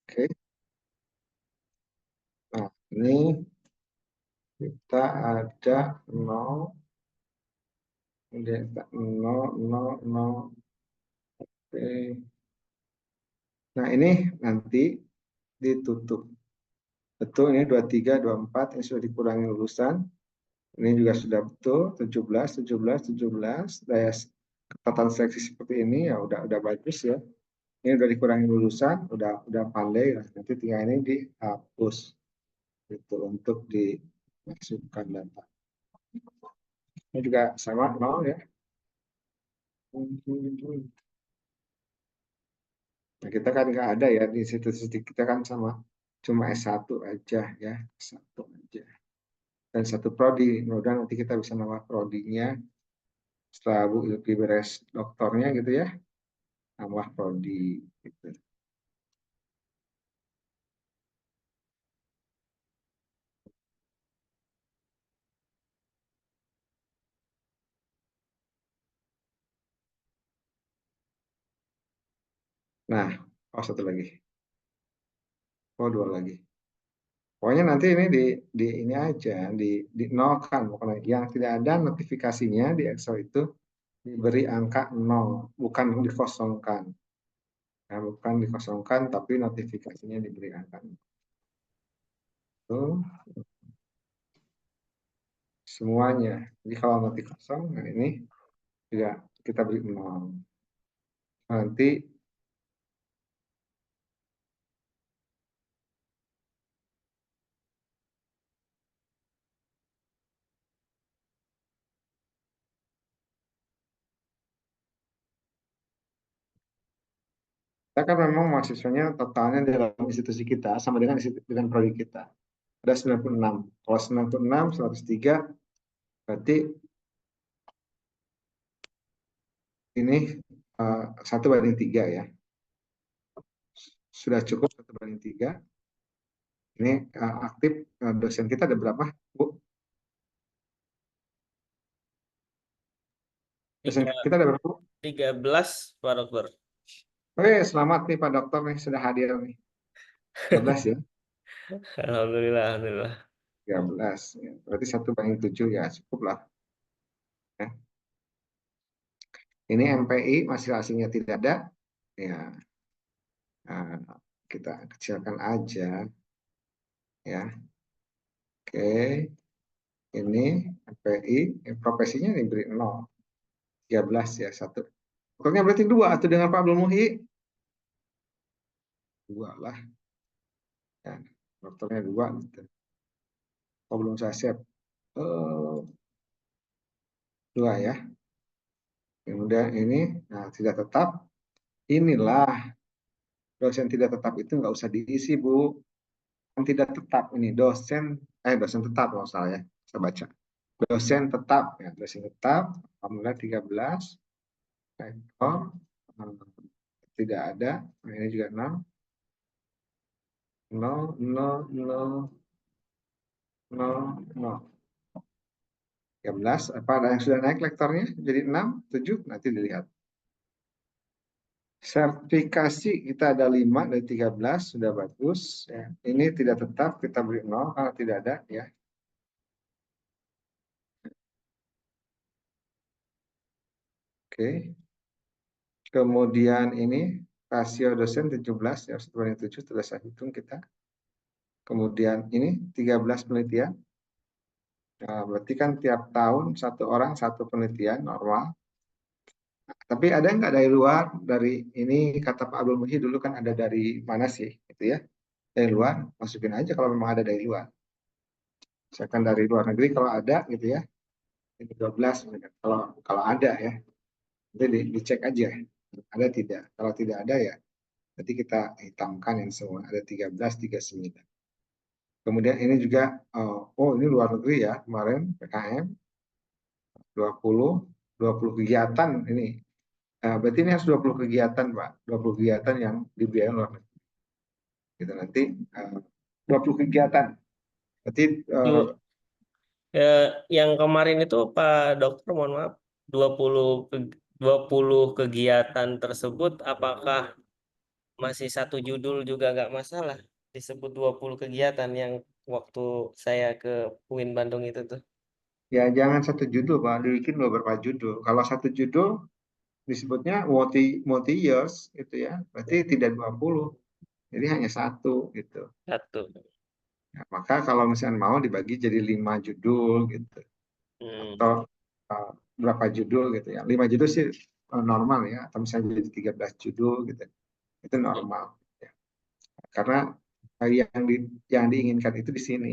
Oke. Nah, ini kita ada 0, kemudian kita 0, 0, 0. Oke. Nah, ini nanti ditutup. Betul, ini 23, 24, ini sudah dikurangi lulusan. Ini juga sudah betul, 17, 17, 17. Daya kekuatan seleksi seperti ini ya udah bagus ya. Ini udah dikurangi lulusan, udah pandai lah. Nanti tinggal ini dihapus gitu untuk dimasukkan data. Ini juga sama 0 ya. Nah, kita kan nggak ada ya di situs kita kan sama cuma S1 aja ya, S1 aja. Dan satu prodi, mudah nanti kita bisa nambah prodinya setelah Bu Ilki beres doktornya gitu ya, nambah prodi gitu. Nah, oh satu lagi, oh dua lagi. Pokoknya nanti ini di ini aja, di nolkan. Pokoknya yang tidak ada notifikasinya di Excel itu diberi angka 0, bukan dikosongkan. Nah, bukan dikosongkan, tapi notifikasinya diberi angka 0. Tuh, semuanya. Jadi kalau nanti kosong, nah ini juga kita beri 0. Nanti kita kan memang mahasiswanya totalnya dalam institusi kita sama dengan prodi kita. Ada 96. Kalau 96, 103, berarti ini 1/3 ya. Sudah cukup 1/3. Ini aktif dosen kita ada berapa, Bu? Dosen kita ada berapa, Bu? 13, Pak Dokter. Oke, selamat nih Pak Dokter nih sudah hadir nih. 13 ya. Alhamdulillah, alhamdulillah. 13. Ya. Berarti 1/7 ya cukup lah. Ya. Ini MPI masih hasilnya tidak ada. Ya, kita kecilkan aja. Ya, oke. Ini MPI, profesinya diberi 0. 13 ya, 1. Pokoknya berarti 2 atau dengan Pak Abdul Muhi. 2 lah. Ya, dokternya 2 gitu. Oh, belum saya save. 2 ya. Kemudian ini, nah tidak tetap. Inilah dosen tidak tetap itu nggak usah diisi, Bu. Yang tidak tetap ini dosen tetap kalau salah ya. Saya baca. Dosen tetap ya, dosen tetap. Alhamdulillah 13. Rektor tidak ada. Nah, ini juga 6. 0, 0, 0, 0, 0. 13. Apa ada yang sudah naik lektornya? Jadi 6, 7. Nanti dilihat. Sertifikasi kita ada 5 dari 13. Sudah bagus. Ya. Ini tidak tetap. Kita beri 0 kalau tidak ada. Ya. Oke. Kemudian ini rasio dosen 17. Ya, 1/7 sudah saya hitung kita. Kemudian ini 13 penelitian. Nah, berarti kan tiap tahun satu orang satu penelitian normal. Tapi ada nggak dari luar, dari ini kata Pak Abdul Muhi dulu kan ada dari mana sih, gitu ya? Dari luar, masukin aja kalau memang ada dari luar. Misalkan dari luar negeri kalau ada gitu ya, ini 12, kalau ada ya, nanti dicek aja, ada tidak. Kalau tidak ada ya, nanti kita hitamkan yang semua, ada 13, 39. Kemudian ini juga, oh ini luar negeri ya, kemarin PKM, 20 kegiatan ini. Berarti ini harus 20 kegiatan, Pak. 20 kegiatan yang dibiayai luar negeri. Gitu nanti 20 kegiatan. Berarti Yang kemarin itu Pak Dokter, mohon maaf, 20 kegiatan tersebut apakah masih satu judul juga nggak masalah. Disebut 20 kegiatan yang waktu saya ke UIN Bandung itu tuh. Ya jangan satu judul Pak, dibikin beberapa judul. Kalau satu judul disebutnya multi years gitu ya. Berarti tidak 20. Jadi hanya satu gitu. Satu. Ya, maka kalau misalnya mau dibagi jadi 5 judul gitu. Atau Hmm. uh, berapa judul gitu ya. 5 judul sih normal ya. Atau misalnya jadi 13 judul gitu. Itu normal. Ya. Karena yang diinginkan itu di sini.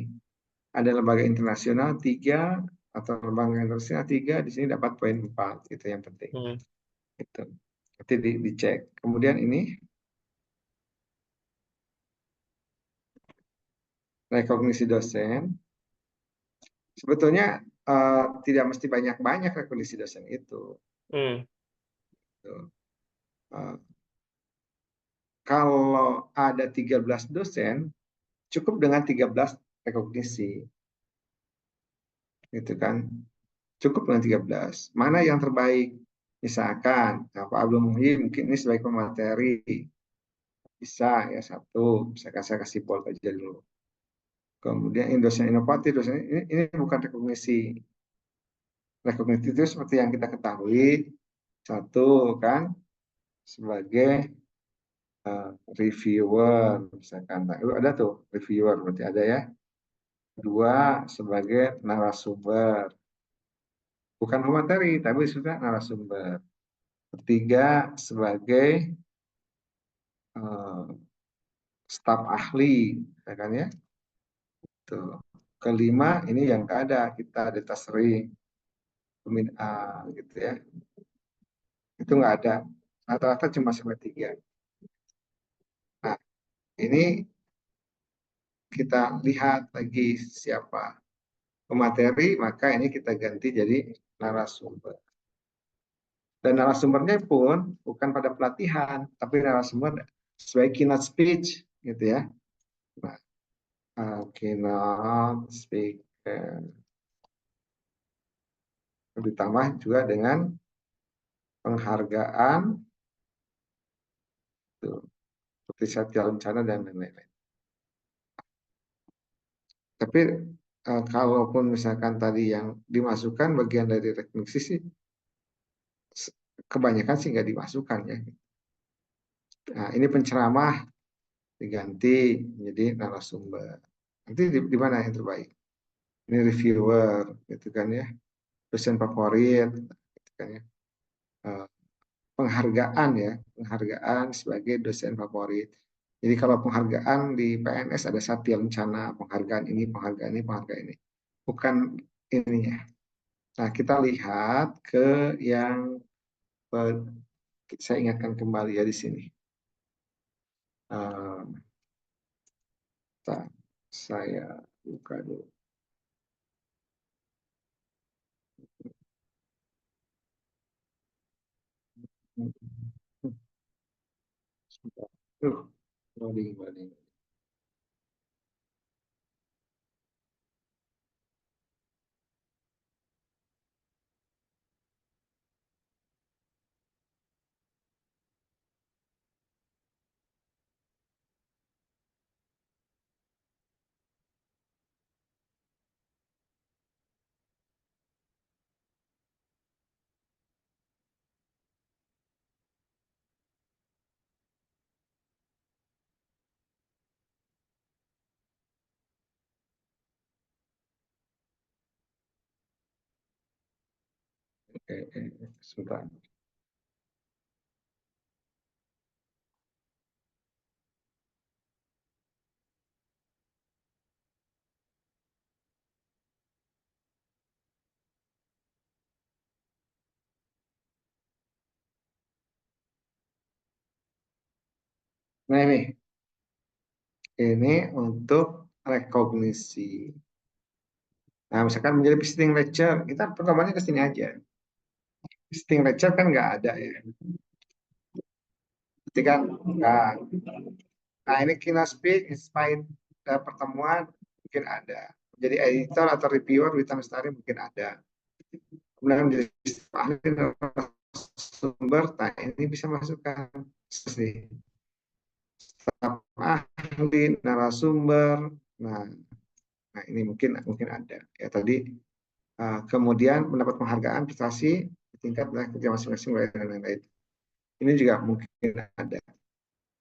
Ada lembaga internasional 3 atau lembaga internasional 3 di sini dapat poin 4 itu yang penting. Hmm. Itu. Nanti dicek. Kemudian ini rekognisi dosen. Sebetulnya tidak mesti banyak-banyak rekognisi dosen itu. Hmm. Gitu. Uh, Kalau ada 13 dosen, cukup dengan 13 rekognisi. Gitu kan. Cukup dengan 13. Mana yang terbaik? Misalkan, Pak Abdul Muhyi mungkin ini sebagai pemateri. Bisa ya satu. Misalkan saya kasih poll aja dulu. Kemudian ini dosen inovatif, dosen ini bukan rekognisi. Rekognisi itu seperti yang kita ketahui, satu kan sebagai reviewer, misalkan. Nah, itu ada tuh reviewer, berarti ada ya. Dua sebagai narasumber, bukan pemateri, tapi sudah narasumber. Ketiga sebagai uh, staf ahli, ya kan ya. Tuh. Kelima ini yang ada kita data sering, gitu ya. Itu nggak ada. Rata-rata cuma sampai 3. Nah, ini kita lihat lagi siapa pemateri, maka ini kita ganti jadi narasumber. Dan narasumbernya pun bukan pada pelatihan, tapi narasumber sebagai keynote speech, gitu ya. Nah, keynote speaker. Ditambah juga dengan penghargaan, tuh, seperti Satya Lencana dan lain-lain. Tapi kalaupun misalkan tadi yang dimasukkan bagian dari rekognisi sih, kebanyakan sih nggak dimasukkan ya. Nah, ini penceramah diganti menjadi narasumber. Nanti di mana yang terbaik? Ini reviewer, gitu kan ya. Dosen favorit, gitu kan ya. Eh, Penghargaan ya, penghargaan sebagai dosen favorit. Jadi kalau penghargaan di PNS ada Satya Lencana, penghargaan ini, penghargaan ini, penghargaan ini. Bukan ininya. Nah, kita lihat ke yang saya ingatkan kembali ya di sini. Saya buka dulu. Loading, loading. Sebentar. Nah ini untuk rekognisi. Nah, misalkan menjadi visiting lecture, kita pertamanya ke sini aja. Visiting lecture kan nggak ada ya. Berarti kan, nah, nah ini keynote speech, inspired pertemuan mungkin ada. Jadi editor atau reviewer Wita Lestari mungkin ada. Kemudian menjadi ahli sumber, nah ini bisa masukkan sih. staf ahli, narasumber. Nah, nah ini mungkin mungkin ada ya tadi. Kemudian mendapat penghargaan prestasi di tingkat kerja masing-masing dan lain-lain. Ini juga mungkin ada.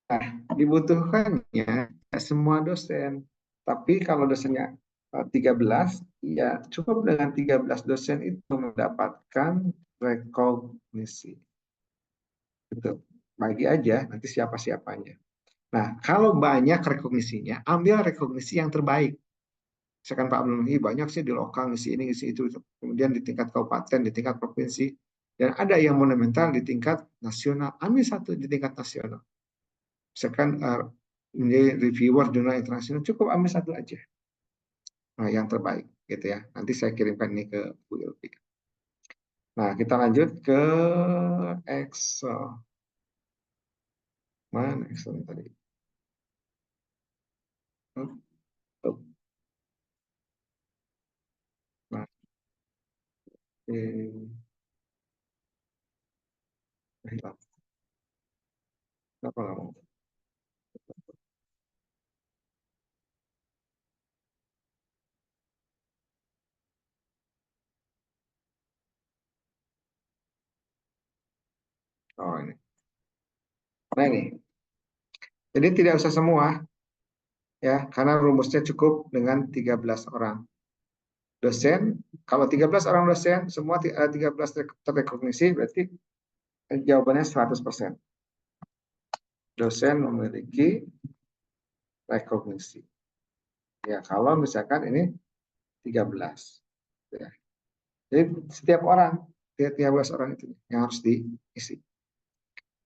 Nah, dibutuhkannya semua dosen. Tapi kalau dosennya 13, ya cukup dengan 13 dosen itu mendapatkan rekognisi. Gitu. Bagi aja nanti siapa-siapanya. Nah, kalau banyak rekognisinya, ambil rekognisi yang terbaik. Misalkan Pak Abdul Muhi banyak sih di lokal, ngisi ini, ngisi itu. Kemudian di tingkat kabupaten, di tingkat provinsi. Dan ada yang monumental di tingkat nasional. Ambil satu di tingkat nasional. Misalkan menjadi reviewer jurnal internasional, cukup ambil satu aja. Nah, yang terbaik gitu ya. Nanti saya kirimkan ini ke Bu Ilvi. Nah, kita lanjut ke Excel. Mana Excel tadi? Oh, oh. Nah, hilang. Kenapa nggak mau? Oh, ini. Nah, ini. Jadi tidak usah semua ya, karena rumusnya cukup dengan 13 orang dosen. Kalau 13 orang dosen, semua 13 terrekognisi, berarti jawabannya 100%. Dosen memiliki rekognisi. Ya, kalau misalkan ini 13. Ya. Jadi setiap orang, 13 orang itu yang harus diisi.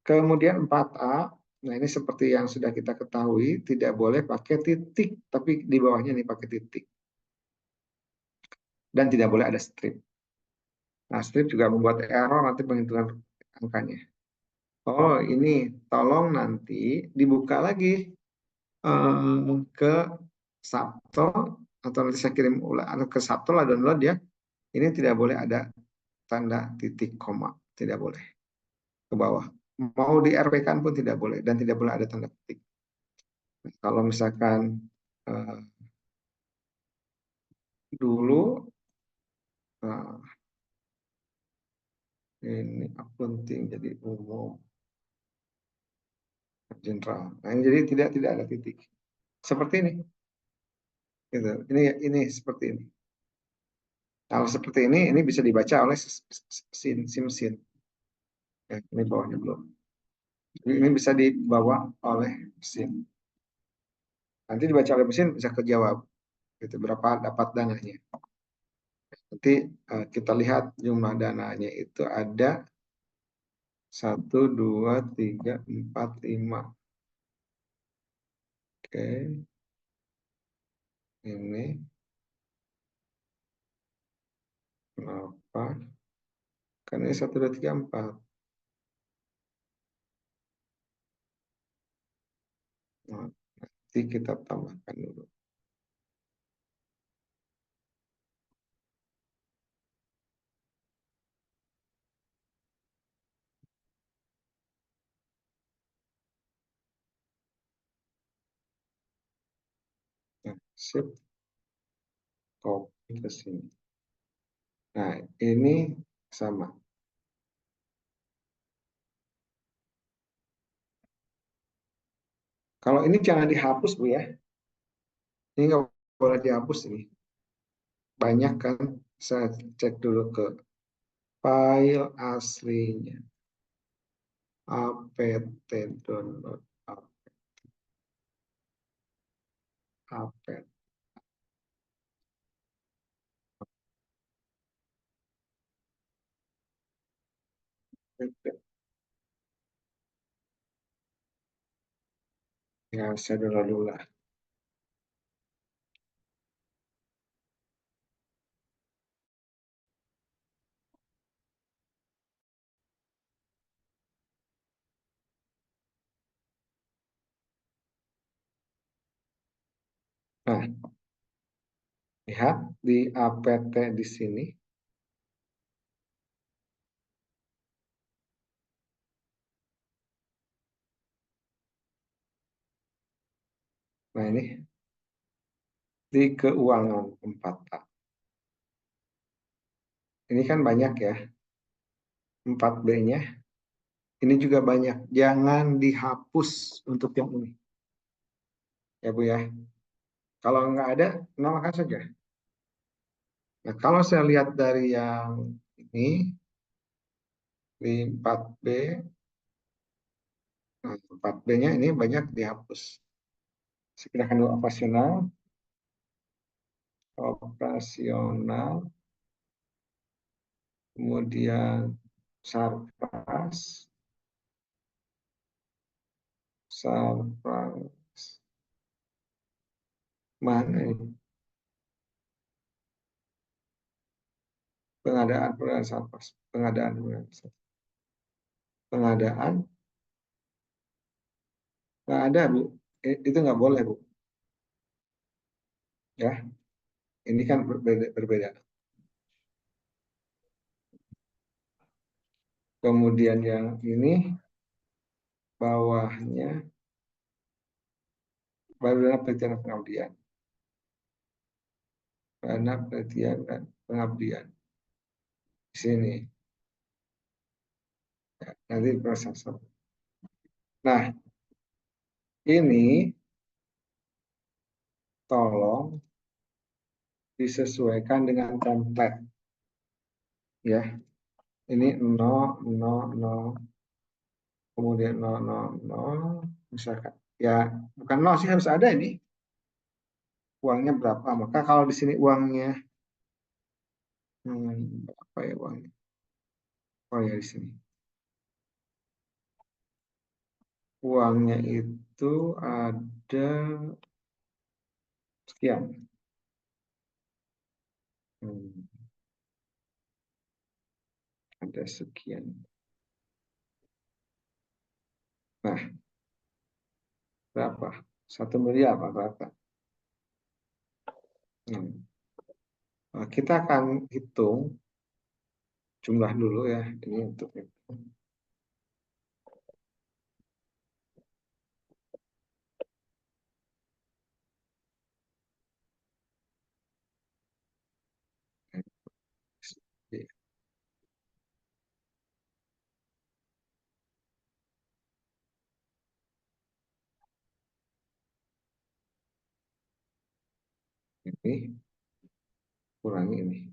Kemudian 4A, nah ini seperti yang sudah kita ketahui, tidak boleh pakai titik, tapi di bawahnya ini pakai titik. Dan tidak boleh ada strip. Nah, strip juga membuat error nanti penghitungan angkanya. Oh, ini tolong nanti dibuka lagi ke Sabto, atau nanti saya kirim ulang ke Sabto lah download ya. Ini tidak boleh ada tanda titik koma, tidak boleh ke bawah. Mau di RW kan pun tidak boleh dan tidak boleh ada tanda titik. Kalau misalkan uh, dulu uh, ini akunting jadi umum general. Nah, ini jadi tidak ada titik. Seperti ini. Gitu. Ini seperti ini. Kalau seperti ini bisa dibaca oleh si mesin. Ya, ini bawahnya belum. Ini bisa dibawa oleh mesin. Nanti dibaca oleh mesin bisa kejawab. Gitu, berapa dapat dananya. Nanti kita lihat jumlah dananya itu ada 1, 2, 3, 4, 5. Oke, ini kenapa? Karena ini 1, 2, 3, 4. Nah, nanti kita tambahkan dulu. Nah, sip, copy ke sini. Nah, ini sama. Kalau ini jangan dihapus, Bu ya. Ini nggak boleh dihapus ini. Banyak kan, saya cek dulu ke file aslinya. apt download apt. Ya, saya download dulu lah. Nah, lihat di apt di sini. Nah ini di keuangan 4A. Ini kan banyak ya, 4B-nya. Ini juga banyak. Jangan dihapus untuk yang ini. Ya Bu ya. Kalau nggak ada, nolakkan saja. Nah, kalau saya lihat dari yang ini, di 4B, nah, 4B-nya ini banyak dihapus. Saya pindahkan dulu operasional, kemudian sarpras, sarpras, mana ini? Pengadaan sarpras, pengadaan, nggak ada Bu, itu nggak boleh Bu, ya, ini kan berbeda. Kemudian yang ini bawahnya baru dana penelitian dan pengabdian, dana penelitian dan pengabdian di sini, ya, nanti proses. Nah ini tolong disesuaikan dengan template, ya. Ini 0, 0, 0, kemudian 0, 0, 0, misalkan. Ya, bukan 0 sih, harus ada ini. Uangnya berapa? Maka kalau di sini uangnya, berapa ya uangnya? Oh ya, di sini. Uangnya itu ada sekian. Ada sekian. Nah, berapa? 1 miliar apa-apa. Nah, kita akan hitung jumlah dulu ya. Ini untuk itu. Ini kurangi ini.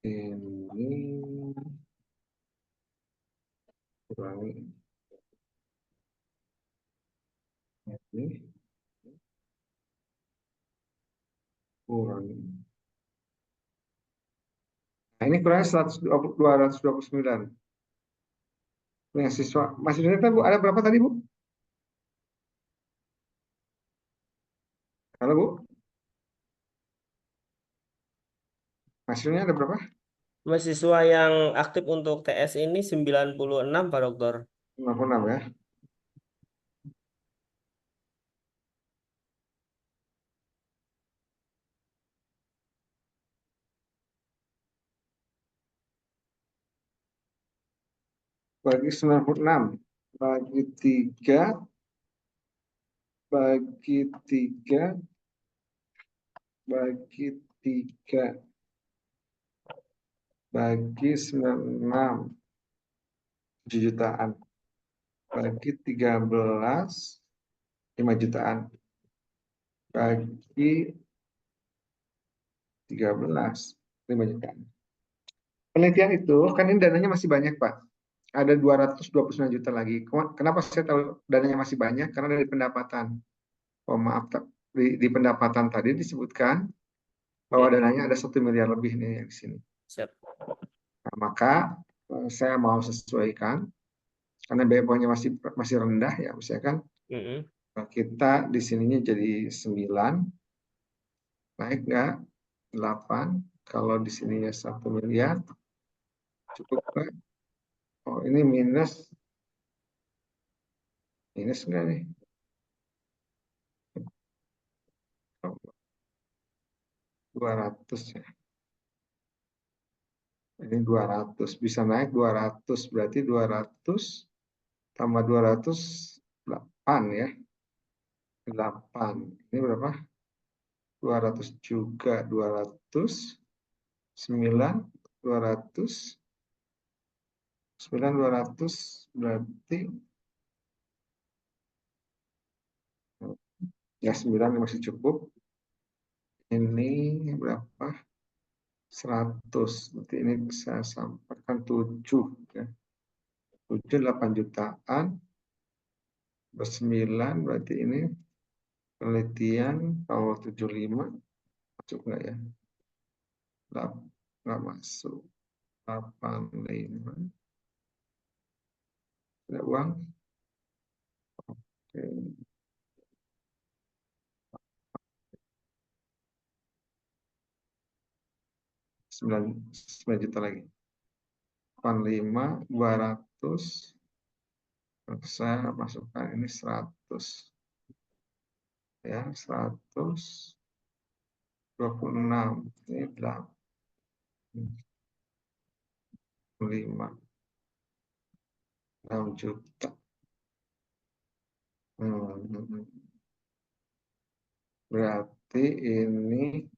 Ini kurangi ini. Kurangi. Nah, ini kurangnya 229. Mahasiswa. Mahasiswa Bu, ada berapa tadi Bu? Halo Bu, mahasiswanya ada berapa? Mahasiswa yang aktif untuk TS ini 96 Pak Dokter. 56 ya. Bagi 96. Bagi 3. Bagi 3. Bagi 3. Bagi 96. 7 jutaan. Bagi 13. 5 jutaan. Bagi 13. 5 jutaan. Penelitian itu, kan ini dananya masih banyak Pak. Ada 229 juta lagi. Kenapa saya tahu dananya masih banyak? Karena dari pendapatan. Oh maaf, di pendapatan tadi disebutkan bahwa Ya, dananya ada 1 miliar lebih nih yang di sini. siap. Nah, maka saya mau sesuaikan karena BPO-nya masih rendah ya, misalkan Mm-mm. kita di sininya jadi 9, naik nggak 8, kalau di sininya 1 miliar, cukup nggak? Oh ini minus nggak nih? Oh, 200 ya. Ini 200, bisa naik 200, berarti 200 tambah 208 ya. 8. Ini berapa? 200 juga. 200. 9. 200. 9, 200. Berarti ya 9 masih cukup. Ini berapa? 100. Berarti ini saya sampaikan 7. Ya. 7, 8 jutaan. 9 berarti ini penelitian kalau 75 masuk nggak ya? Nggak masuk. 85. Ada uang? Oke. 9 juta lagi. 85, 200. Saya masukkan ini 100. Ya, 126. Ini 85. 6 juta. Berarti ini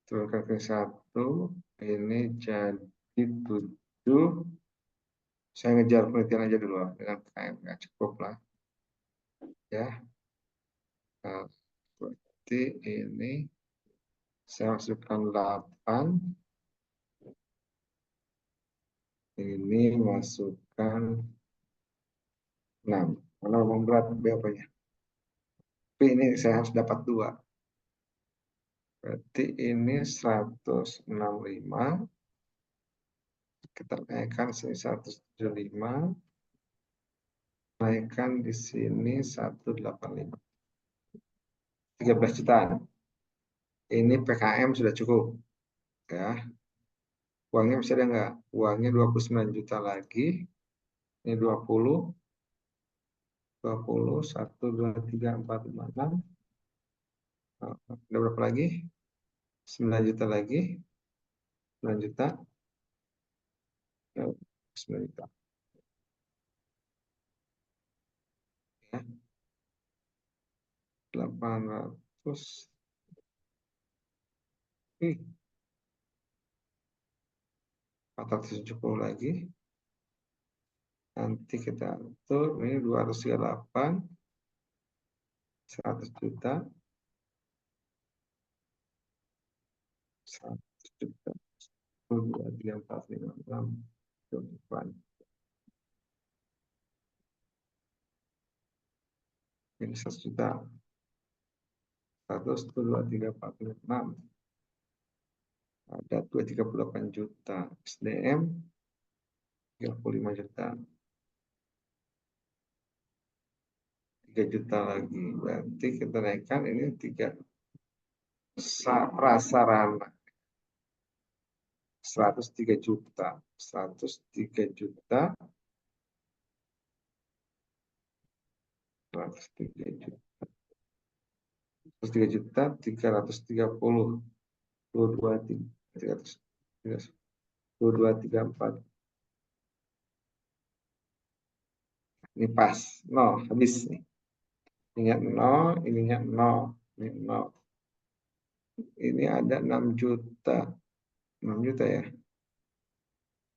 turunkan ke 1. Ini jadi 7. Saya ngejar penelitian aja dulu dengan KM. Nggak cukup lah. Ya. Nah, berarti ini saya masukkan 8. Ini masukkan 6. Karena memang berat BAP-nya. Tapi ini saya harus dapat 2. Berarti ini 165. Kita naikkan sini 175. Naikkan di sini 185. 13 jutaan. Ini PKM sudah cukup. Ya. Uangnya masih ada nggak? Uangnya 29 juta lagi. Ini 20. 20, 1, 2, 3, 4, 5, 6. Ada berapa lagi? 9 juta lagi. 9 juta. 9 juta. Ya. 800. 470 lagi. Nanti kita atur. Ini 238. 100 juta. 100 juta. 2, 3, 4, 5, 6. 8. Ini 100 juta. 100, 2, 3, 4, 5, 6. Ada 238 juta. SDM 35 juta. 3 juta lagi. Berarti kita naikkan ini 3 prasarana. 103 juta. 103 juta. 103 juta. 103 juta 330. 22, 300. 22, 34. Ini pas. No, habis nih. Ingat 0, ininya 0. Ini 0. Ini ada 6 juta. 6 juta ya.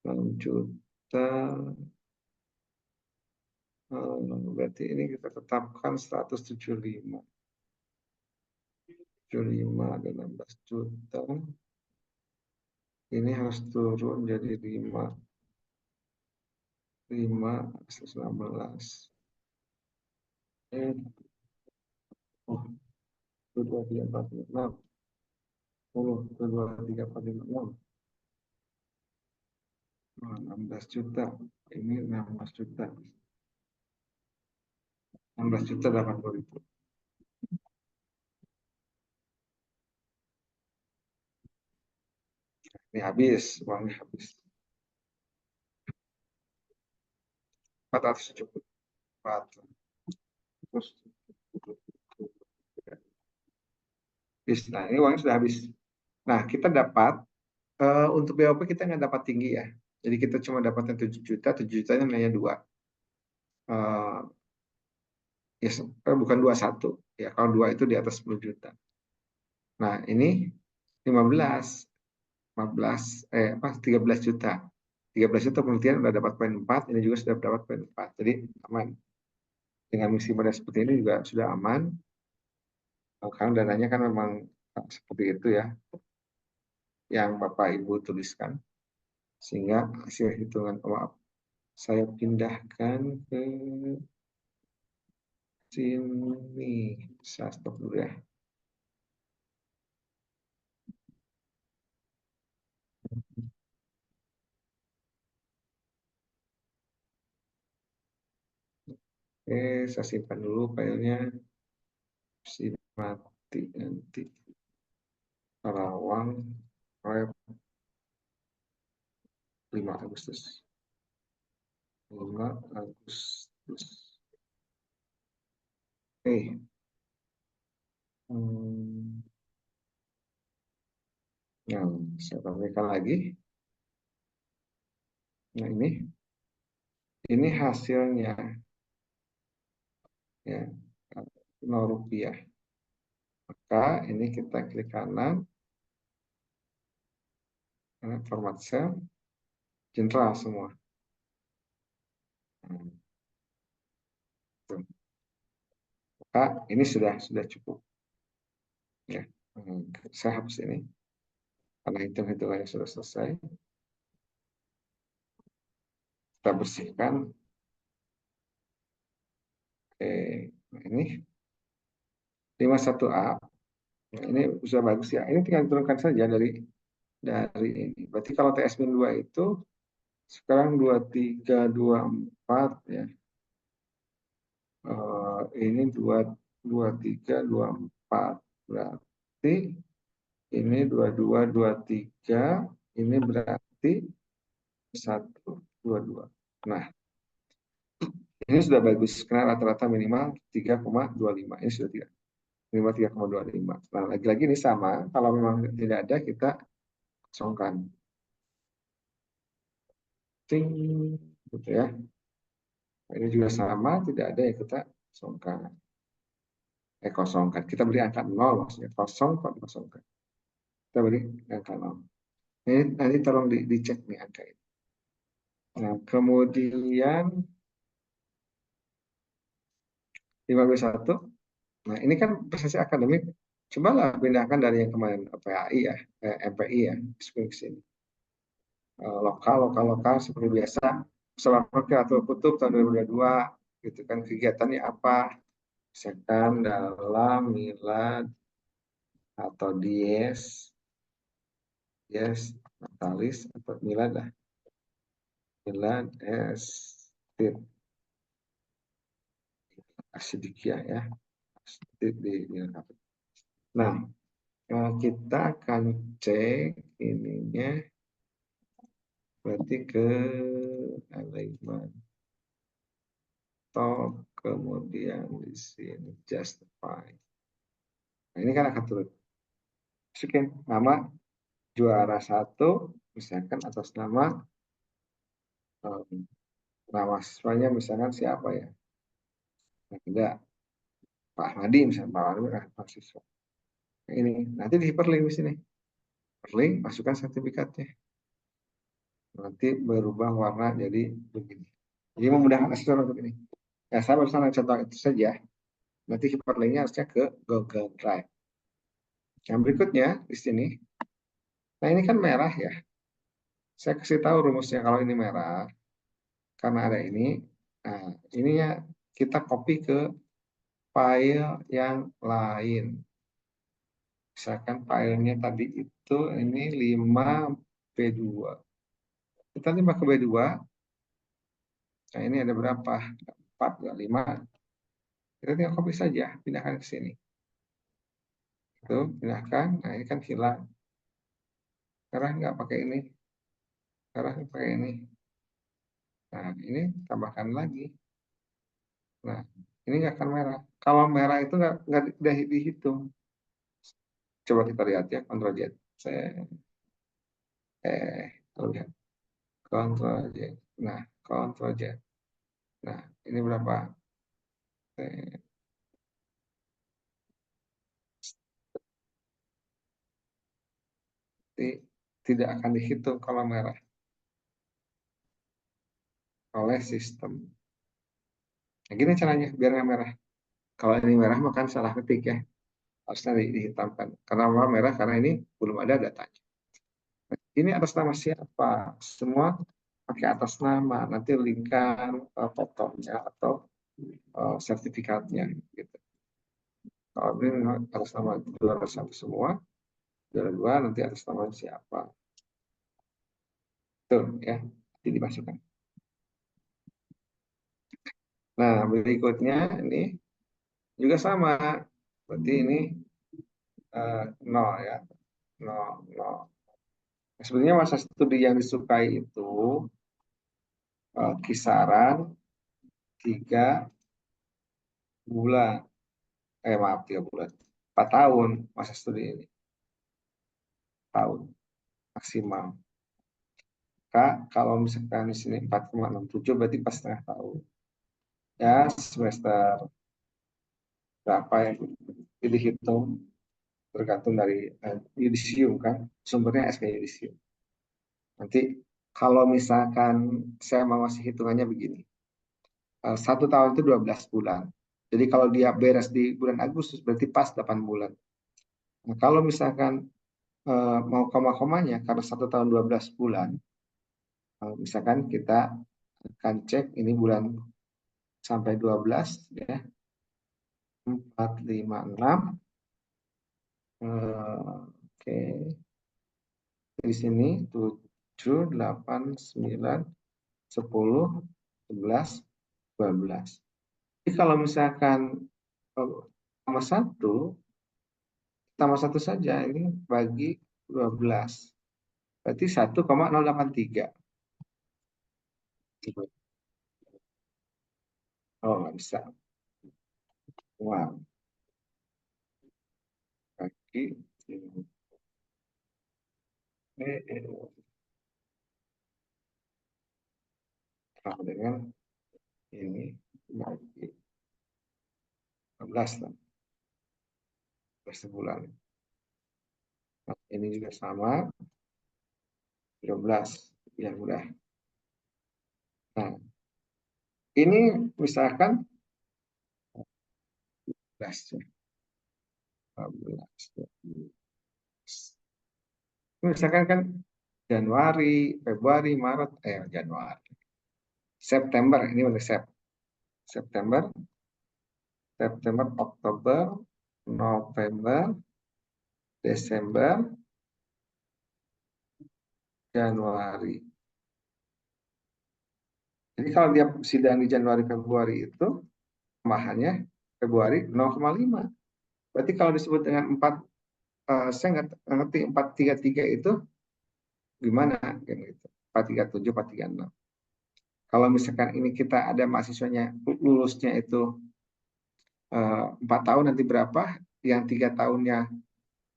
6 juta. Berarti ini kita tetapkan 175. 75 ada 16 juta. Ini harus turun jadi 5. 5, 116. Oh, 2, 3, 4, 5, 6. 10, 2, 3, 4, 5, 6. 16 juta. Ini 16 juta. 16 juta 80 ribu. Ini habis, uangnya habis. 474. Terus, nah ini uangnya sudah habis. Nah, kita dapat, untuk BOP kita nggak dapat tinggi ya. Jadi kita cuma dapatnya 7 juta, 7 jutanya hanya 2. Ya, bukan 21. Ya, kalau 2 itu di atas 10 juta. Nah, ini 15, 15, apa, 13 juta. 13 juta penelitian udah dapat poin 4, ini juga sudah dapat poin 4. Jadi aman. Dengan misi model seperti ini juga sudah aman. Karena dananya kan memang seperti itu ya, yang Bapak Ibu tuliskan. Sehingga hasil hitungan, maaf, saya pindahkan ke sini. Saya stop dulu ya. Oke, saya simpan dulu filenya. Si mati nanti. Karawang, Web 5 Agustus. 5 Agustus. Oke. Hmm. Nah, saya tambahkan lagi. Nah, ini hasilnya ya, 0 rupiah. Maka ini kita klik kanan, format cell, general semua. Nah, tuh. Maka ini sudah cukup. Ya, saya hapus ini karena hitung-hitungannya sudah selesai. Kita bersihkan. Oke, nah ini 51A. Nah, ini sudah bagus ya. Ini tinggal diturunkan saja dari ini. Berarti kalau TS-2 itu sekarang 2324 ya. Ini 2324. Berarti ini 2223. Ini berarti 122. Nah, ini sudah bagus karena rata-rata minimal 3,25. Ini sudah minimal 3,25. Nah, lagi-lagi ini sama. Kalau memang tidak ada, kita kosongkan. Ting, gitu ya. Nah, ini juga sama, tidak ada yang kita kosongkan. Kosongkan. Kita beri angka 0 maksudnya. Kosong kok dikosongkan. Kita beri angka 0. Ini nanti tolong dicek nih angka ini. Nah, kemudian 51. Nah, ini kan prestasi akademik. Cobalah pindahkan dari yang kemarin PAI ya, MPI ya, ke sini. Lokal seperti biasa. Selamat atau kutub tahun 2022, gitu kan, kegiatannya apa? Misalkan dalam milad atau dies, natalis atau milad lah. Milad tit asidikia ya. Nah, kita akan cek ininya berarti ke alignment top, kemudian di sini justify. Nah, ini kan akan turun. Masukin nama juara 1, misalkan atas nama nama siswanya, misalkan siapa ya? Nah, tidak Pak Ahmadi misalnya, Pak Ahmadi mahasiswa. Nah, ini nanti di hyperlink di sini. Hyperlink, masukkan sertifikatnya. Nanti berubah warna jadi begini. Jadi memudahkan asesor untuk ini. Ya, saya barusan contoh itu saja. Nanti hyperlinknya harusnya ke Google Drive. Yang berikutnya di sini. Nah, ini kan merah ya. Saya kasih tahu rumusnya kalau ini merah. Karena ada ini. Nah, ininya kita copy ke file yang lain. Misalkan filenya tadi itu ini 5B2. Kita 5 ke B2. Nah, ini ada berapa? 4, 5. Kita tinggal copy saja, pindahkan ke sini. Itu, pindahkan. Nah, ini kan hilang. Sekarang nggak pakai ini. Sekarang pakai ini. Nah, ini tambahkan lagi. Nah, ini nggak akan merah. Kalau merah itu nggak dihitung. Coba kita lihat ya, Ctrl Z. Saya, lihat. Ctrl Z. Nah, Ctrl Z. Nah, ini berapa? tidak akan dihitung kalau merah oleh sistem. Nah, gini caranya biar nggak merah. Kalau ini merah maka salah ketik ya. Harusnya dihitamkan. Karena merah karena ini belum ada datanya. Ini atas nama siapa? Semua pakai atas nama. Nanti linkkan fotonya atau sertifikatnya. Gitu. Kalau ini atas nama juara satu semua, juara dua nanti atas nama siapa. Tuh ya, jadi dimasukkan. Nah, berikutnya ini juga sama. Berarti ini 0 ya. 0, 0. Sebenarnya masa studi yang disukai itu kisaran 3 bulan. Maaf, 3 bulan. 4 tahun masa studi ini. Tahun maksimal. Kak, kalau misalkan di sini 4,67 berarti pas setengah tahun. Ya, semester berapa yang dihitung tergantung dari yudisium kan. Sumbernya SK yudisium. Nanti kalau misalkan saya mau masih hitungannya begini. 1 tahun itu 12 bulan. Jadi kalau dia beres di bulan Agustus berarti pas 8 bulan. Nah, kalau misalkan mau koma-komanya karena 1 tahun 12 bulan, misalkan kita akan cek ini bulan sampai 12 ya, 4, 5, 6. Oke, di sini 7, 8, 9, 10, 11, 12. Jadi kalau misalkan tambah satu, tambah satu saja ini bagi 12. Berarti 1,083. Oh, nggak bisa. Wah, bagi sama dengan ini bagi 12 lah, per sebulan. Nah, ini juga sama, 13. Ya, udah. Nah, ini misalkan 12 ya. 12. Misalkan kan Januari, Februari, Maret, Januari. September, ini udah September, September, Oktober, November, Desember, Januari. Jadi kalau dia sidang di Januari Februari itu tambahannya Februari 0,5. Berarti kalau disebut dengan 4, saya nggak ngerti 433 itu gimana gitu. 437, 436. Kalau misalkan ini kita ada mahasiswanya lulusnya itu 4 tahun nanti berapa, yang 3 tahunnya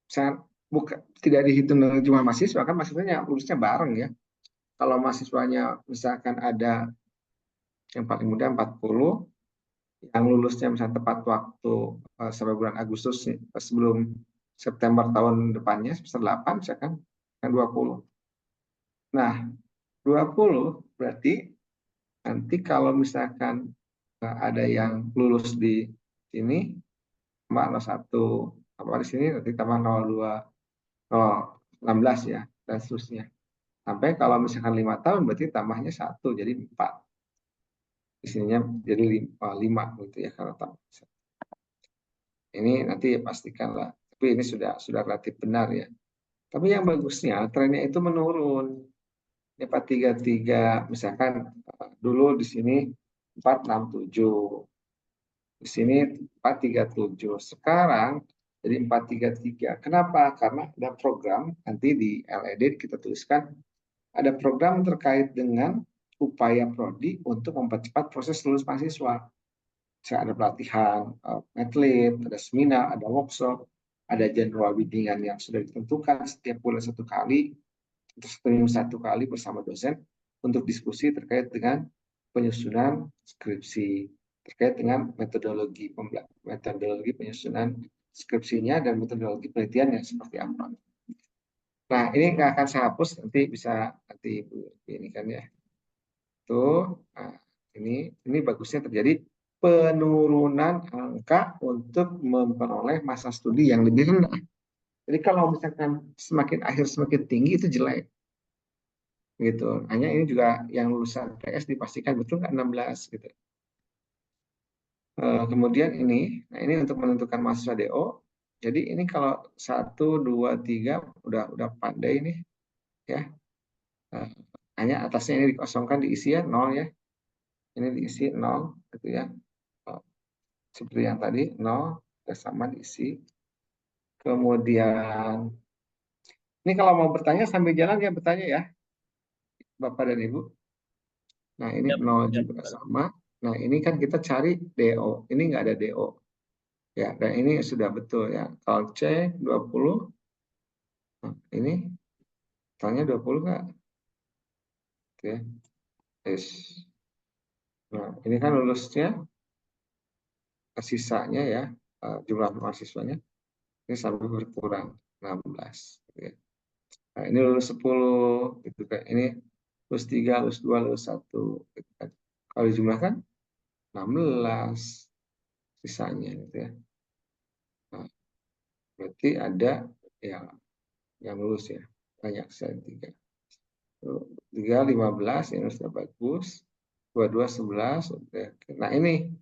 sangat bukan tidak dihitung dengan jumlah mahasiswa kan mahasiswanya lulusnya bareng ya. Kalau mahasiswanya misalkan ada yang paling muda 40, yang lulusnya misalnya tepat waktu sampai bulan Agustus sebelum September tahun depannya semester 8 misalkan kan 20. Nah, 20 berarti nanti kalau misalkan ada yang lulus di sini tambah 01 apa di sini nanti tambah 02, 16 ya dan seterusnya. Sampai kalau misalkan 5 tahun berarti tambahnya 1 jadi 4. Di sininya jadi 5 gitu ya kalau tambah. Ini nanti pastikan lah. Tapi ini sudah relatif benar ya. Tapi yang bagusnya trennya itu menurun. Ini 433 misalkan dulu di sini 467. Di sini 437. Sekarang jadi 433. Kenapa? Karena ada program nanti di LED kita tuliskan ada program terkait dengan upaya prodi untuk mempercepat proses lulus mahasiswa. Misalnya ada pelatihan, atlet, ada seminar, ada workshop, ada jadwal bimbingan yang sudah ditentukan setiap bulan 1 kali, atau 1 minggu 1 kali bersama dosen untuk diskusi terkait dengan penyusunan skripsi, terkait dengan metodologi penyusunan skripsinya dan metodologi penelitian yang seperti apa. Nah, ini nggak akan saya hapus, nanti bisa nanti Ibu ini kan ya. Tuh, nah, ini bagusnya terjadi penurunan angka untuk memperoleh masa studi yang lebih rendah. Jadi kalau misalkan semakin akhir semakin tinggi itu jelek gitu. Hanya ini juga yang lulusan PS dipastikan betul nggak 16 gitu. Kemudian nah ini untuk menentukan mahasiswa DO. Jadi ini kalau 1, 2, 3 udah pandai nih ya. Eh, Hanya atasnya ini dikosongkan diisi ya 0 ya. Ini diisi 0 gitu ya. Eh, Seperti yang tadi 0 sama diisi. Kemudian ini kalau mau bertanya sambil jalan ya bertanya ya Bapak dan Ibu. Nah ini Ya, 0 ya, juga sama. Nah ini kan kita cari DO. Ini nggak ada DO. Ya, dan ini sudah betul ya. Kalau C 20, nah, ini tanya 20 nggak? Oke, yes. Nah, ini kan lulusnya sisanya ya, jumlah mahasiswanya ini sampai berkurang 16. Gitu ya. Nah, ini lulus 10, gitu kan. Ini lulus 3, lulus 2, lulus 1. Gitu kan. Kalau dijumlahkan 16 sisanya gitu ya. Nah, berarti ada yang lulus ya. Banyak saya 3. 3, 15, ini sudah bagus. 22, 11. Nah, ini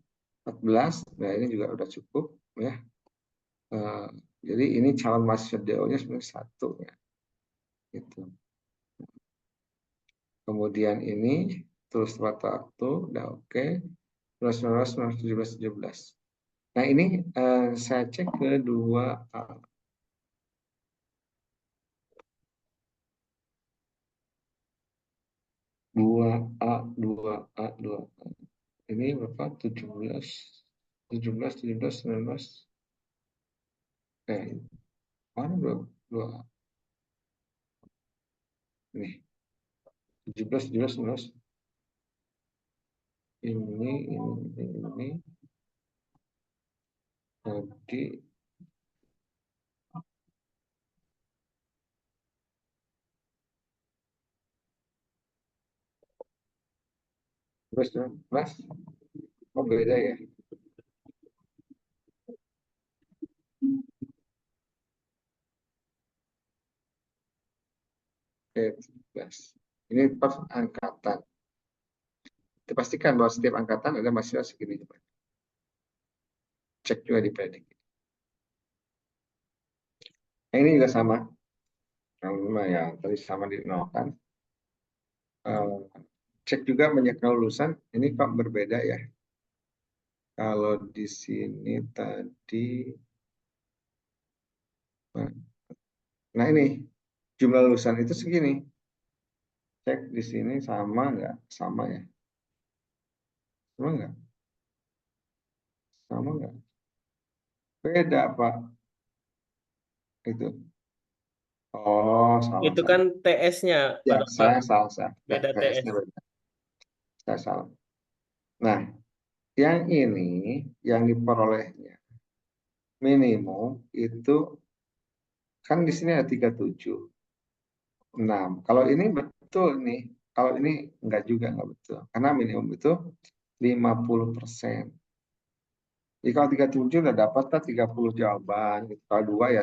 14. Nah, ini juga udah cukup ya. Eh, jadi ini calon mahasiswa DO-nya sebenarnya 1 ya. Gitu. Kemudian ini terus tepat waktu, udah oke. 19, 19, 17, 17. Nah, ini saya cek ke 2A. 2A, 2A, 2A. Ini berapa? 17, 17, 17, 19. Mana 2A? Ini 17, 17, 19. Ini. Jadi, terus, mas, oh beda ya. Oke, 17. Ini per angkatan. Dipastikan bahwa setiap angkatan ada mahasiswa segini. Cek juga di predik. Nah, ini juga sama. Yang lima ya, tadi sama di nol kan. Cek juga banyak lulusan. Ini kok berbeda ya. Kalau di sini tadi, nah ini jumlah lulusan itu segini. Cek di sini sama nggak? Sama ya. Sama nggak? Sama nggak? Beda Pak. Itu. Oh, salah Itu saya. kan TS-nya, Ya, Bapak. saya salah saya. Ya, Beda TS. TS-nya beda. Saya salah. Nah, yang ini yang diperolehnya minimum itu kan di sini ada 37. Nah, kalau ini betul nih. Kalau ini enggak juga enggak betul. Karena minimum itu 50%. Jadi kalau 37 udah dapat kan 30 jawaban. Gitu. Kalau dua ya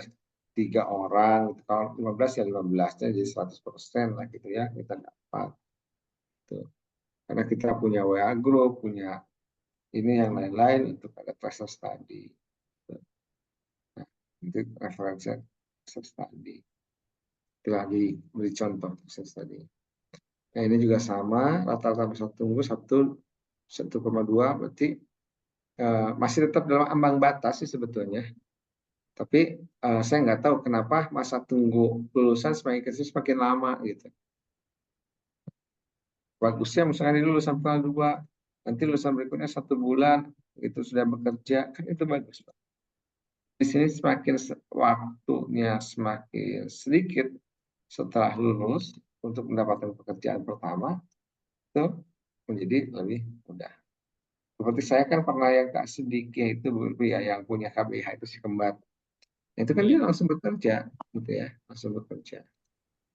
3 orang. Gitu. Kalau 15 ya 15-nya jadi 100% lah gitu ya. Kita dapat. Tuh. Karena kita punya WA group, punya ini yang lain-lain untuk ada tracer study. Nah, itu referensi tracer study. Itu lagi beri contoh tracer study. Nah, ini juga sama, rata-rata pesawat tunggu 1,2 berarti masih tetap dalam ambang batas sih sebetulnya. Tapi saya nggak tahu kenapa masa tunggu lulusan semakin kecil semakin lama gitu. Bagusnya misalnya ini lulusan tanggal 2, nanti lulusan berikutnya 1 bulan itu sudah bekerja, kan itu bagus Pak. Di sini semakin waktunya semakin sedikit setelah lulus untuk mendapatkan pekerjaan pertama itu menjadi lebih mudah. Seperti saya kan pernah yang Kak Sidiki itu ya yang punya KBH itu si kembar. Nah, itu kan dia Iya. langsung bekerja gitu ya, langsung bekerja.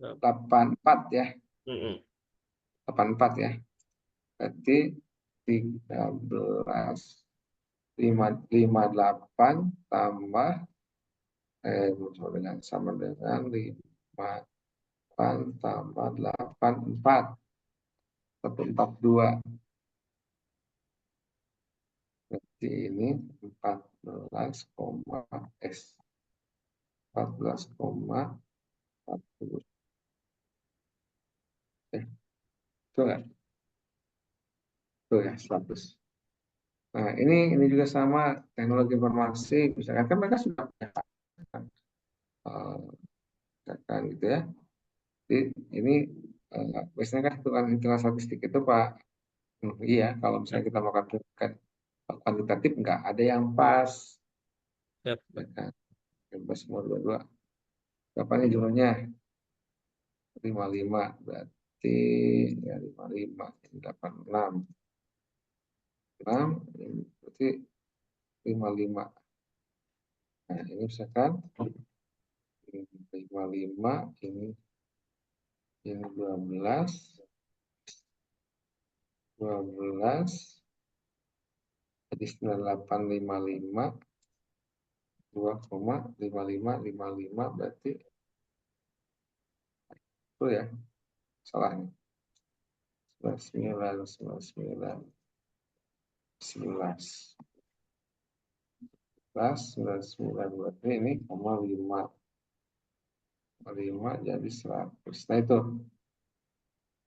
84 ya. Mm-mm. 84 ya. Berarti 13 58 tambah sama dengan 58 tambah 84 142. Berarti ini 14 koma S 14,40. Itu enggak? Itu ya 100. Nah, ini juga sama teknologi informasi, misalkan kan mereka sudah punya kan gitu ya. Jadi ini biasanya kan hitungan statistik itu Pak, iya kalau misalnya Yap, kita mau kan kuantitatif nggak ada yang pas, yap. ya kan? Bebas semua dua-dua. Berapa nih jumlahnya? 55 berarti ya 55 ini 86 6 ini berarti 55. Nah, ini misalkan 55 ini 12 jadi 9855 2,5555 berarti itu ya salahnya 99 99 11 99 berarti ini 5 jadi 100. Nah itu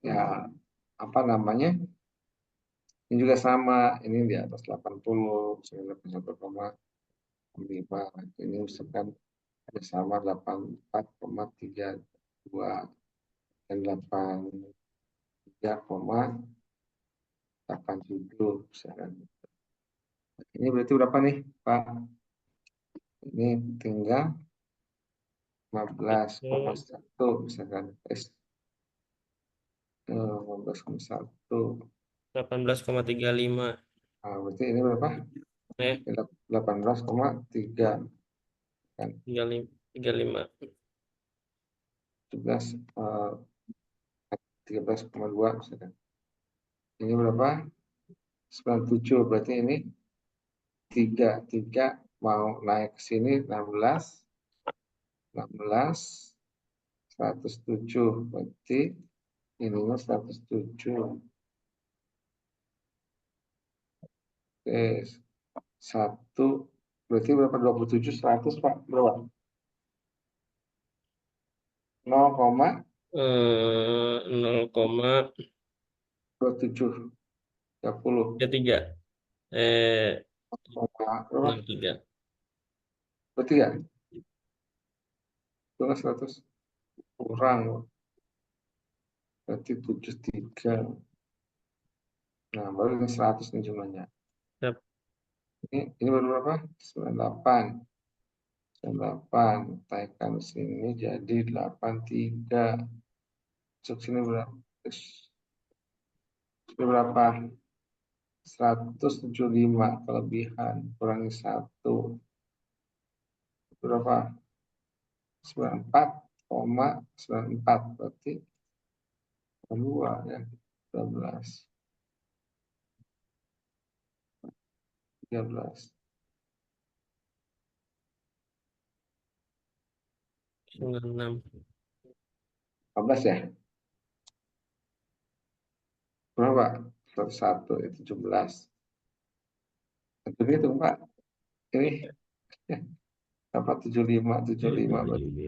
ya apa namanya, ini juga sama, ini di atas 80 91,5. Ini misalkan ada sama 84,32 dan 83,87 misalkan. Ini berarti berapa nih Pak? Ini tinggal 15,1 misalkan. 15,1. 18,35. Nah, berarti ini berapa? Eh, 18,3 kan. 35. 17, 13,2 misalkan. Ini berapa? 97. Berarti ini 3 mau naik ke sini 16, 107. Berarti ininya 107. Oke, 1 berarti berapa? 27, 100 Pak. Berapa? 0,27 30. 0,3. Eh, Berapa? 63. Berarti ya, itu kan 100 kurang. Berarti 73. Nah, baru ini 100 nih jumlahnya. Yap. Ini baru berapa? 98. 98. Taikkan sini jadi 83. Masuk sini berapa? Ini berapa? 175 kelebihan. Kurangi 1. Berapa? 94,94. Berarti 2 ya. 12. 13. 96. 14 ya? Berapa? 101 ya 17. Begitu Pak. Ini dapat 75, 75 berarti.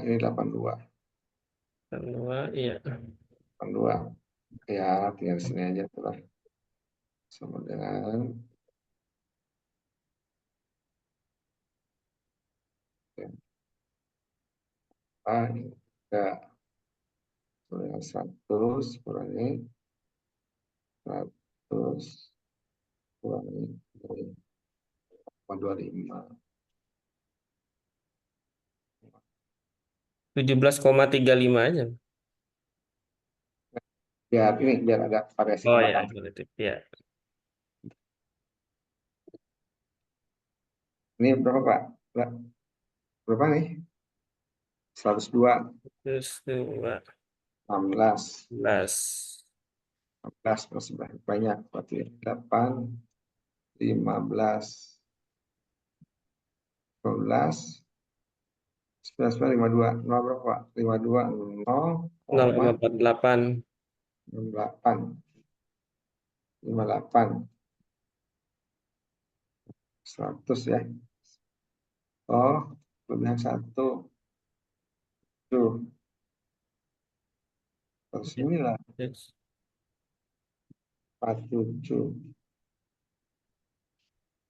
Ini 82. 2, iya. 82. Ya, tinggal di sini aja tuh lah. Sama dengan ya, ini enggak dengan 100 kurangi 100 kurangi 25. 17,35 aja. Biar ada variasi ke Oh ya, belakang. relatif. Ya. Ini berapa Pak? Berapa nih? 102, Terus 16, 12. 16 masih banyak. Berarti 8, 15, 12, 11, 52. 0 berapa, Pak? 52, 0,48. 0,8, 58, 100 ya. Oh, kelebihan 1. Tuh, 9, Yes. 47,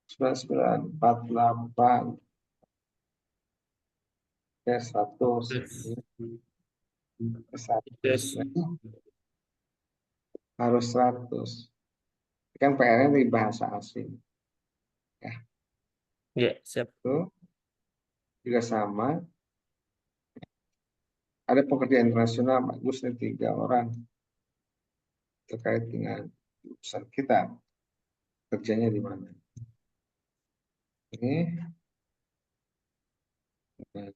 99, 48, ya 100. Yes. Ke 100. Yes. Nah, harus 100. Kan PR-nya di bahasa asing. Ya, Ya, siap. itu juga sama. Ada pekerja internasional bagus nih 3 orang terkait dengan urusan kita. Kerjanya di mana? Ini eh,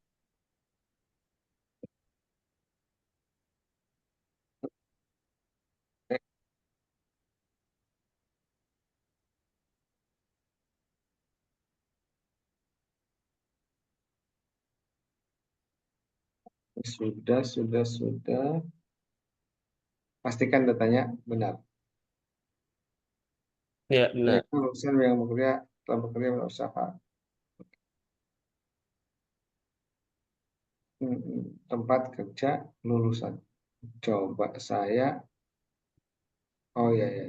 sudah. Pastikan datanya benar. Ya, benar. Mereka lulusan yang bekerja telah bekerja berusaha. Tempat kerja lulusan. Coba saya. Oh ya ya.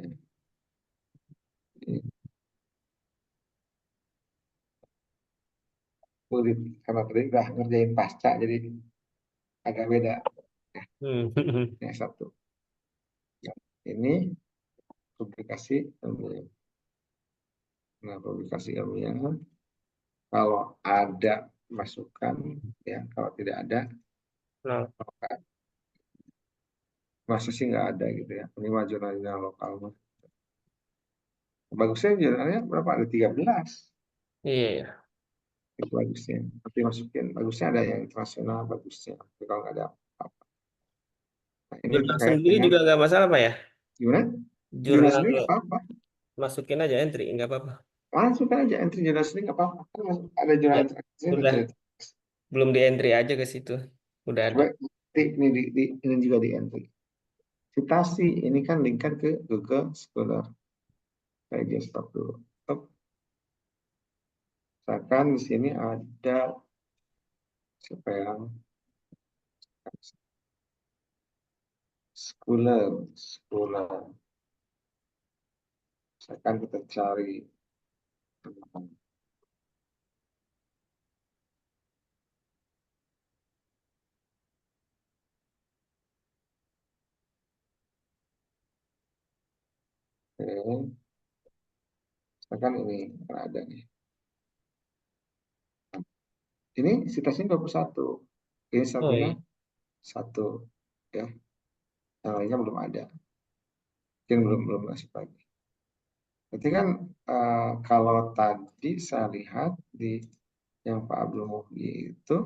Ya. Kulit karena tadi udah ngerjain pasca jadi agak beda. Nah, Hmm. yang satu. Yang ini publikasi ilmiah. Nah, publikasi ilmiah kalau ada masukan ya, kalau tidak ada Nah, masa sih nggak ada gitu ya. Ini mah jurnal lokal mah. Bagusnya jurnalnya berapa? Ada 13. iya ya. Itu bagusnya. Tapi masukin bagusnya ada yang internasional bagusnya. Tapi kalau nggak ada apa. Nah, ini Jurnal terkait sendiri dengan juga nggak masalah, Pak ya? gimana? Jurnal Jurnal sendiri nggak apa-apa. masukin aja entry, nggak apa-apa. Masukkan aja entry jurnal sendiri nggak apa-apa. Kan ada jurnal Ya, sendiri udah. cerita. Belum di entry aja ke situ. Udah ada. Coba ini ini juga di entry. Citasi ini kan linkkan ke Google Scholar. Saya just stop dulu. Stop. Misalkan di sini ada siapa yang Scholar. Misalkan kita cari. Oke. Misalkan ini ada nih. Ini citasnya 21. Ini Oh satunya iya. satu. Ya, yang lainnya belum ada. Mungkin belum masuk lagi. Berarti kan kalau tadi saya lihat di yang Pak Abdul Muhyi itu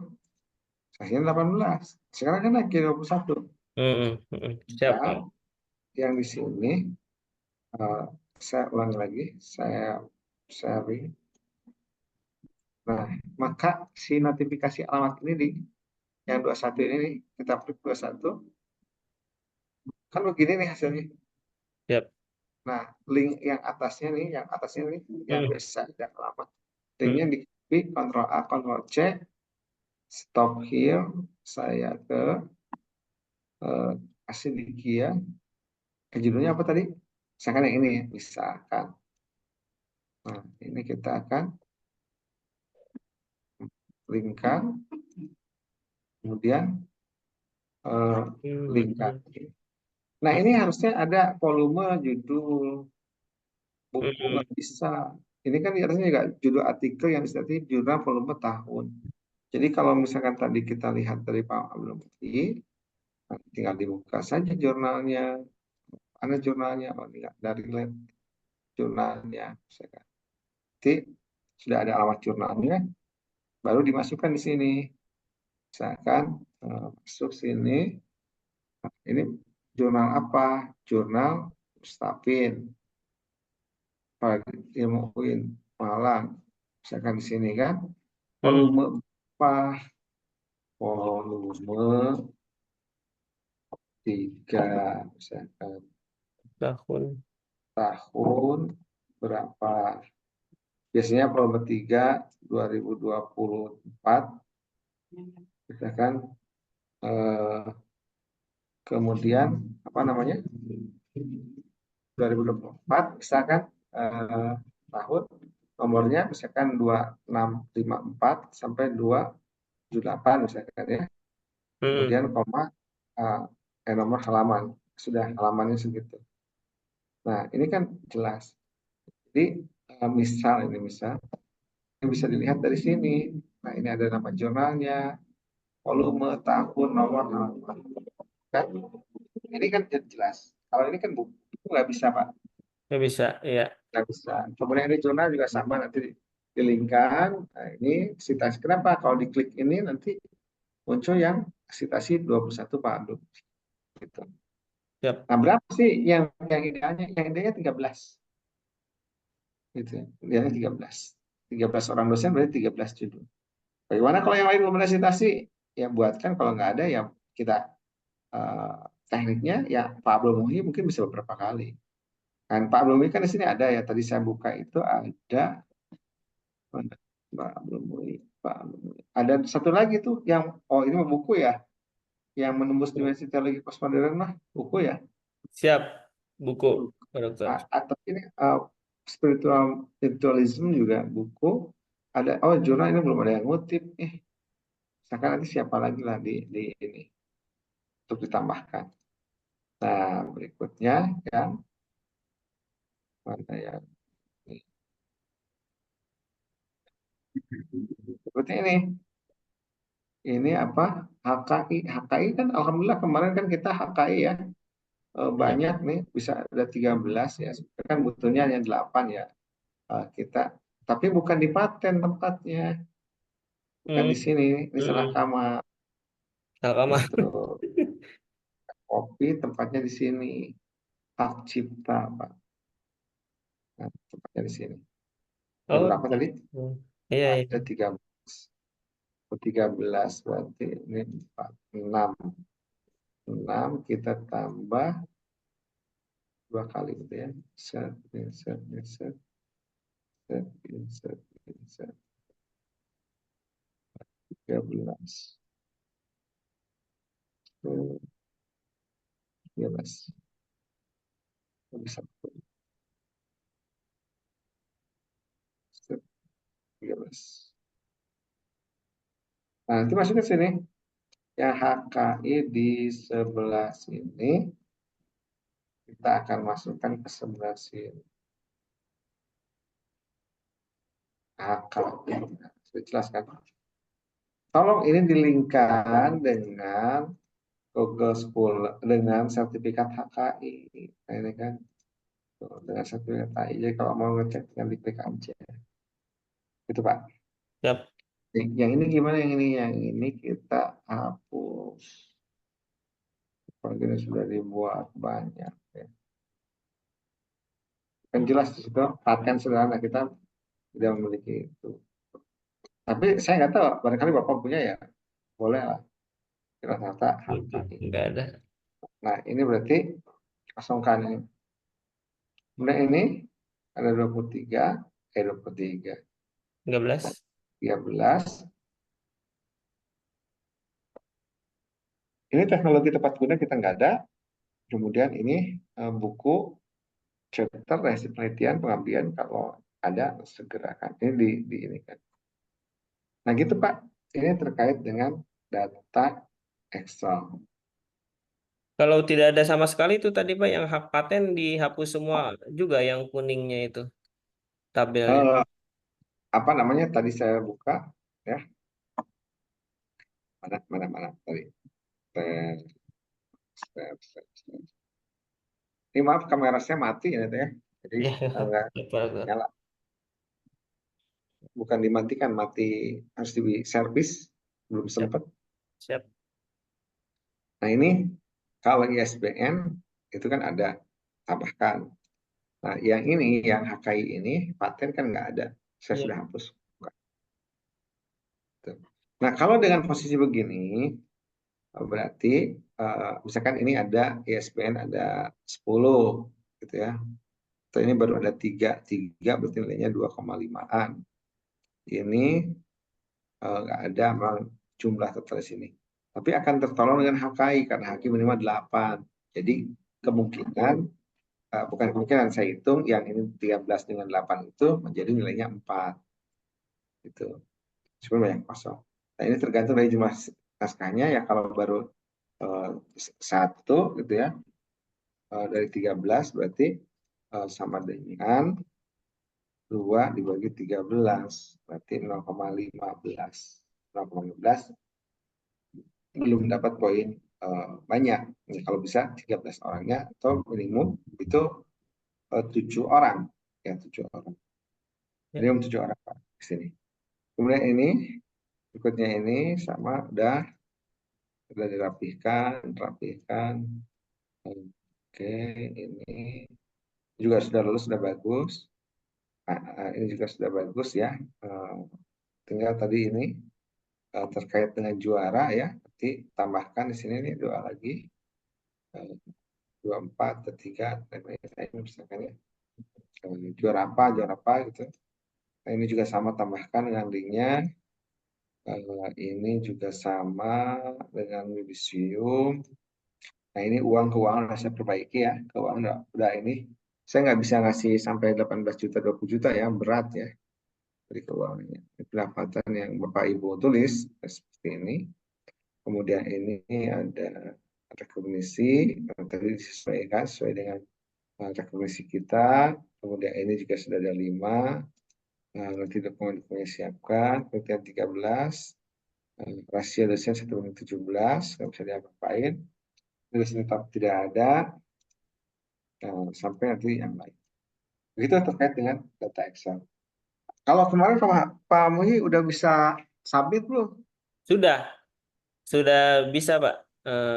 hasilnya 18. Sekarang kan lagi 21. Siap, Dan Pak. yang di sini eh, saya ulangi lagi, saya sharing. Nah, maka si notifikasi alamat ini di yang 21 ini nih, kita klik 21, kan begini nih hasilnya. Siap. Nah, link yang atasnya nih, yang Mm, biasa ada alamat. Linknya mm, di klik Ctrl A, Ctrl C, stop here, saya ke Asidikia. Judulnya apa tadi? Misalkan yang ini ya, misalkan. Nah, ini kita akan linkkan, kemudian linkkan. mm, Nah, ini harusnya ada volume judul buku, mm. nggak bisa. Ini kan di atasnya juga judul artikel yang disebut jurnal volume tahun. Jadi kalau misalkan tadi kita lihat dari Pak Abdul Muti, tinggal dibuka saja jurnalnya. Ada jurnalnya, oh enggak, dari lab jurnalnya. Misalkan. Nanti sudah ada alamat jurnalnya, baru dimasukkan di sini. Misalkan masuk sini, ini jurnal apa? Jurnal Mustafin, ilmu UIN Malang. Misalkan di sini kan, Hmm. volume apa? Volume 3, misalkan Tahun. tahun berapa? Biasanya volume 3 2024, misalkan eh, kemudian apa namanya? 2024, misalkan tahun nomornya misalkan 2654 sampai 278 misalkan ya. Hmm. Kemudian koma eh, nomor halaman, sudah halamannya segitu. Nah, ini kan jelas. Jadi misal ini bisa dilihat dari sini. Nah, ini ada nama jurnalnya, volume, tahun, nomor halaman. Kan? Ini kan jelas. Kalau ini kan buku, itu nggak bisa, Pak. Nggak bisa, ya. Nggak bisa. Kemudian ini jurnal juga sama, nanti dilingkan. Nah, ini citasi. Kenapa? Kalau diklik ini nanti muncul yang citasi 21 Pak Abdul. Gitu. Siap. Nah, berapa sih yang idealnya? Yang idealnya 13. Gitu ya. Idealnya 13. 13 orang dosen berarti 13 judul. Bagaimana kalau yang lain belum ada citasi? Ya buatkan, kalau nggak ada ya kita eh, tekniknya ya Pak Abdul Muhyi mungkin bisa beberapa kali. Kan Pak Abdul Muhyi kan di sini ada ya, tadi saya buka itu ada Pak Abdul Muhyi, Pak Abdul Muhyi. Ada satu lagi tuh yang oh ini mah buku ya, yang menembus dimensi teologi postmodern mah buku ya. Siap. Buku, Pak Dokter. Atau ini spiritualism juga buku. Ada oh jurnal ini belum ada yang ngutip. Misalkan nanti siapa lagi lah di ini untuk ditambahkan. Nah, berikutnya yang mana ya? Berikutnya ini. Ini apa? HKI. HKI kan alhamdulillah kemarin kan kita HKI ya. Ya. Banyak nih, bisa ada 13 ya. Sebenarnya kan butuhnya hanya 8 ya. Kita tapi bukan di Paten tempatnya. Bukan Hmm. di sini, ini salah Hmm. kamar. Alkamah. Itu kopi tempatnya di sini. Hak cipta, Pak. Nah, tempatnya di sini. Ada Oh. berapa tadi? Hmm. Iya, Ada iya. 13. 13 berarti ini 4, 6. 6 kita tambah 2 kali gitu ya. Set, set, set, set, set, set, 13. 13. Bisa. Set, 13. Nah, nanti masuk ke sini. Yang HKI di sebelah sini, kita akan masukkan ke sebelah sini. HKI. Sudah jelas kan? Tolong ini dilingkan dengan Google School, dengan sertifikat HKI. Nah, ini kan dengan sertifikat HKI. Jadi kalau mau ngecek, tinggal diklik aja. Itu Pak. Siap. Yang ini gimana yang ini? Yang ini kita hapus. Kalau ini sudah dibuat banyak. Ya. Kan jelas di situ paten sederhana kita tidak memiliki itu. Tapi saya nggak tahu, barangkali Bapak punya ya, boleh lah. Rata-rata HKI. Nggak ada. Nah, ini berarti kosongkan ini. Kemudian ini ada 23, 23, 13. 13. Ini teknologi tepat guna kita nggak ada. Kemudian ini buku chapter resi penelitian pengabdian kalau ada segerakan. Ini di ini kan. Nah gitu Pak, ini terkait dengan data Excel. Kalau tidak ada sama sekali itu tadi Pak yang hak paten dihapus semua juga yang kuningnya itu tabelnya. Eh, apa namanya tadi saya buka ya, mana tadi. Tes, tes. Ini maaf kamera saya mati ya, ya. Jadi Ya, nggak Pak Dokter. nyala, bukan dimatikan, mati harus di servis, belum Siap. sempat. Siap. Nah ini kalau ISBN itu kan ada tambahkan. Nah yang ini yang HKI ini paten kan nggak ada. Saya Iya. sudah hapus. Tuh. Nah kalau dengan posisi begini berarti misalkan ini ada ISBN ada 10 gitu ya. Atau ini baru ada 3 3 berarti nilainya 2,5-an. Ini nggak ada memang jumlah total di sini. Tapi akan tertolong dengan HKI karena HKI minimal 8. Jadi kemungkinan, bukan kemungkinan, saya hitung yang ini 13 dengan 8 itu menjadi nilainya 4. Gitu. Cuma banyak kosong. Nah ini tergantung dari jumlah naskahnya ya kalau baru eh, satu gitu ya, dari 13 berarti sama dengan 2 dibagi 13 berarti 0,15. 0,15 belum dapat poin banyak. Ini kalau bisa 13 orangnya atau minimum itu 7 orang. Ya, 7 orang. Ya. Minimum 7 orang Pak, di sini. Kemudian ini, berikutnya ini sama udah dirapihkan. Oke, ini juga sudah lulus, sudah bagus. Ini juga sudah bagus ya. Eh, Tinggal tadi ini terkait dengan juara ya. Nanti tambahkan di sini nih doa lagi. 24, ketiga, ini misalkan ya. Juara apa gitu. Nah, ini juga sama tambahkan dengan linknya. Ini juga sama dengan Wibisium. Nah ini uang keuangan udah saya perbaiki ya. Keuangan udah ini. Saya nggak bisa ngasih sampai 18 juta, 20 juta ya. Berat ya. Dari keuangannya. Ini pendapatan yang Bapak Ibu tulis seperti ini. Kemudian ini ada rekomendasi. Tadi disesuaikan sesuai dengan rekomendasi kita. Kemudian ini juga sudah ada 5. Nah, nanti dokumen-dokumennya siapkan. Kemudian 13. Rasio dosen 1/17. Nggak bisa diapa-apain. Dosen tetap tidak ada. Sampai nanti yang lain. Begitu terkait dengan data Excel. Kalau kemarin Pak Muhi udah bisa submit belum? Sudah, sudah bisa, Pak.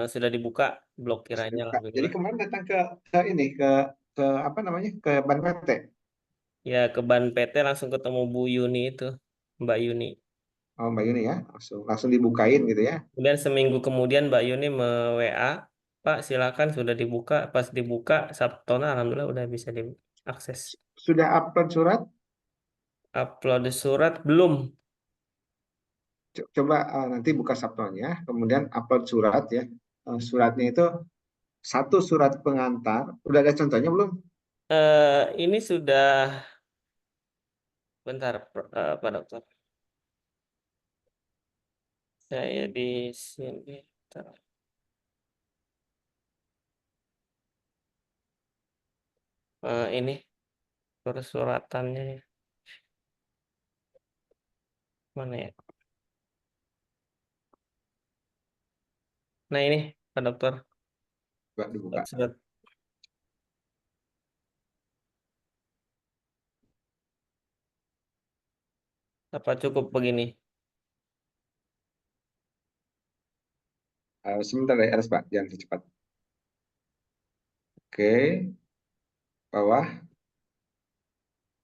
Sudah dibuka blokirannya, Jadi alhamdulillah. kemarin datang ke ini ke apa namanya ke Ban PT. Ya, ke Ban PT langsung ketemu Bu Yuni itu, Mbak Yuni. Oh Mbak Yuni ya, langsung dibukain gitu ya. Kemudian seminggu kemudian Mbak Yuni me-WA, Pak silakan sudah dibuka. Pas dibuka, Sabtona alhamdulillah udah bisa diakses. Sudah upload surat. Upload surat belum. Coba nanti buka Sabtonya, kemudian upload surat ya. Suratnya itu satu surat pengantar. Udah ada contohnya belum? Ini sudah, bentar, Pak Dokter. Saya di sini. Bentar. Ini persyaratannya ya. Mana ya? Nah ini, Pak Dokter. Coba dibuka. Surat apa cukup begini? Sebentar ya, Aras Pak, jangan cepat. Oke, bawah,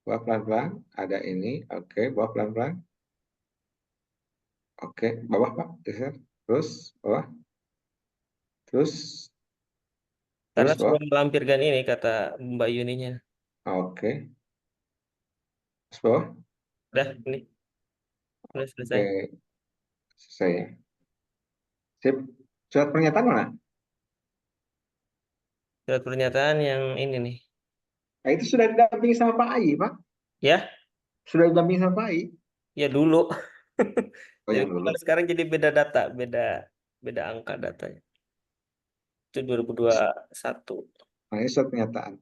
bawah pelan-pelan. Ada ini. Oke, bawah pelan-pelan. Oke, bawah Pak. Geser. Terus, bawah. Terus, Karena terus sudah bawah. melampirkan ini kata Mbak Yuninya. Oke, terus bawah. Udah, ini udah selesai. Oke, selesai ya. Sip. Surat pernyataan mana? Surat pernyataan yang ini nih. Nah, itu sudah didampingi sama Pak Ai, Pak. Ya, Sudah didampingi sama Pak Ai. ya dulu. Oh, Jadi yang dulu. kalau sekarang jadi beda data, beda beda angka datanya. Itu 2021. Nah, ini surat pernyataan.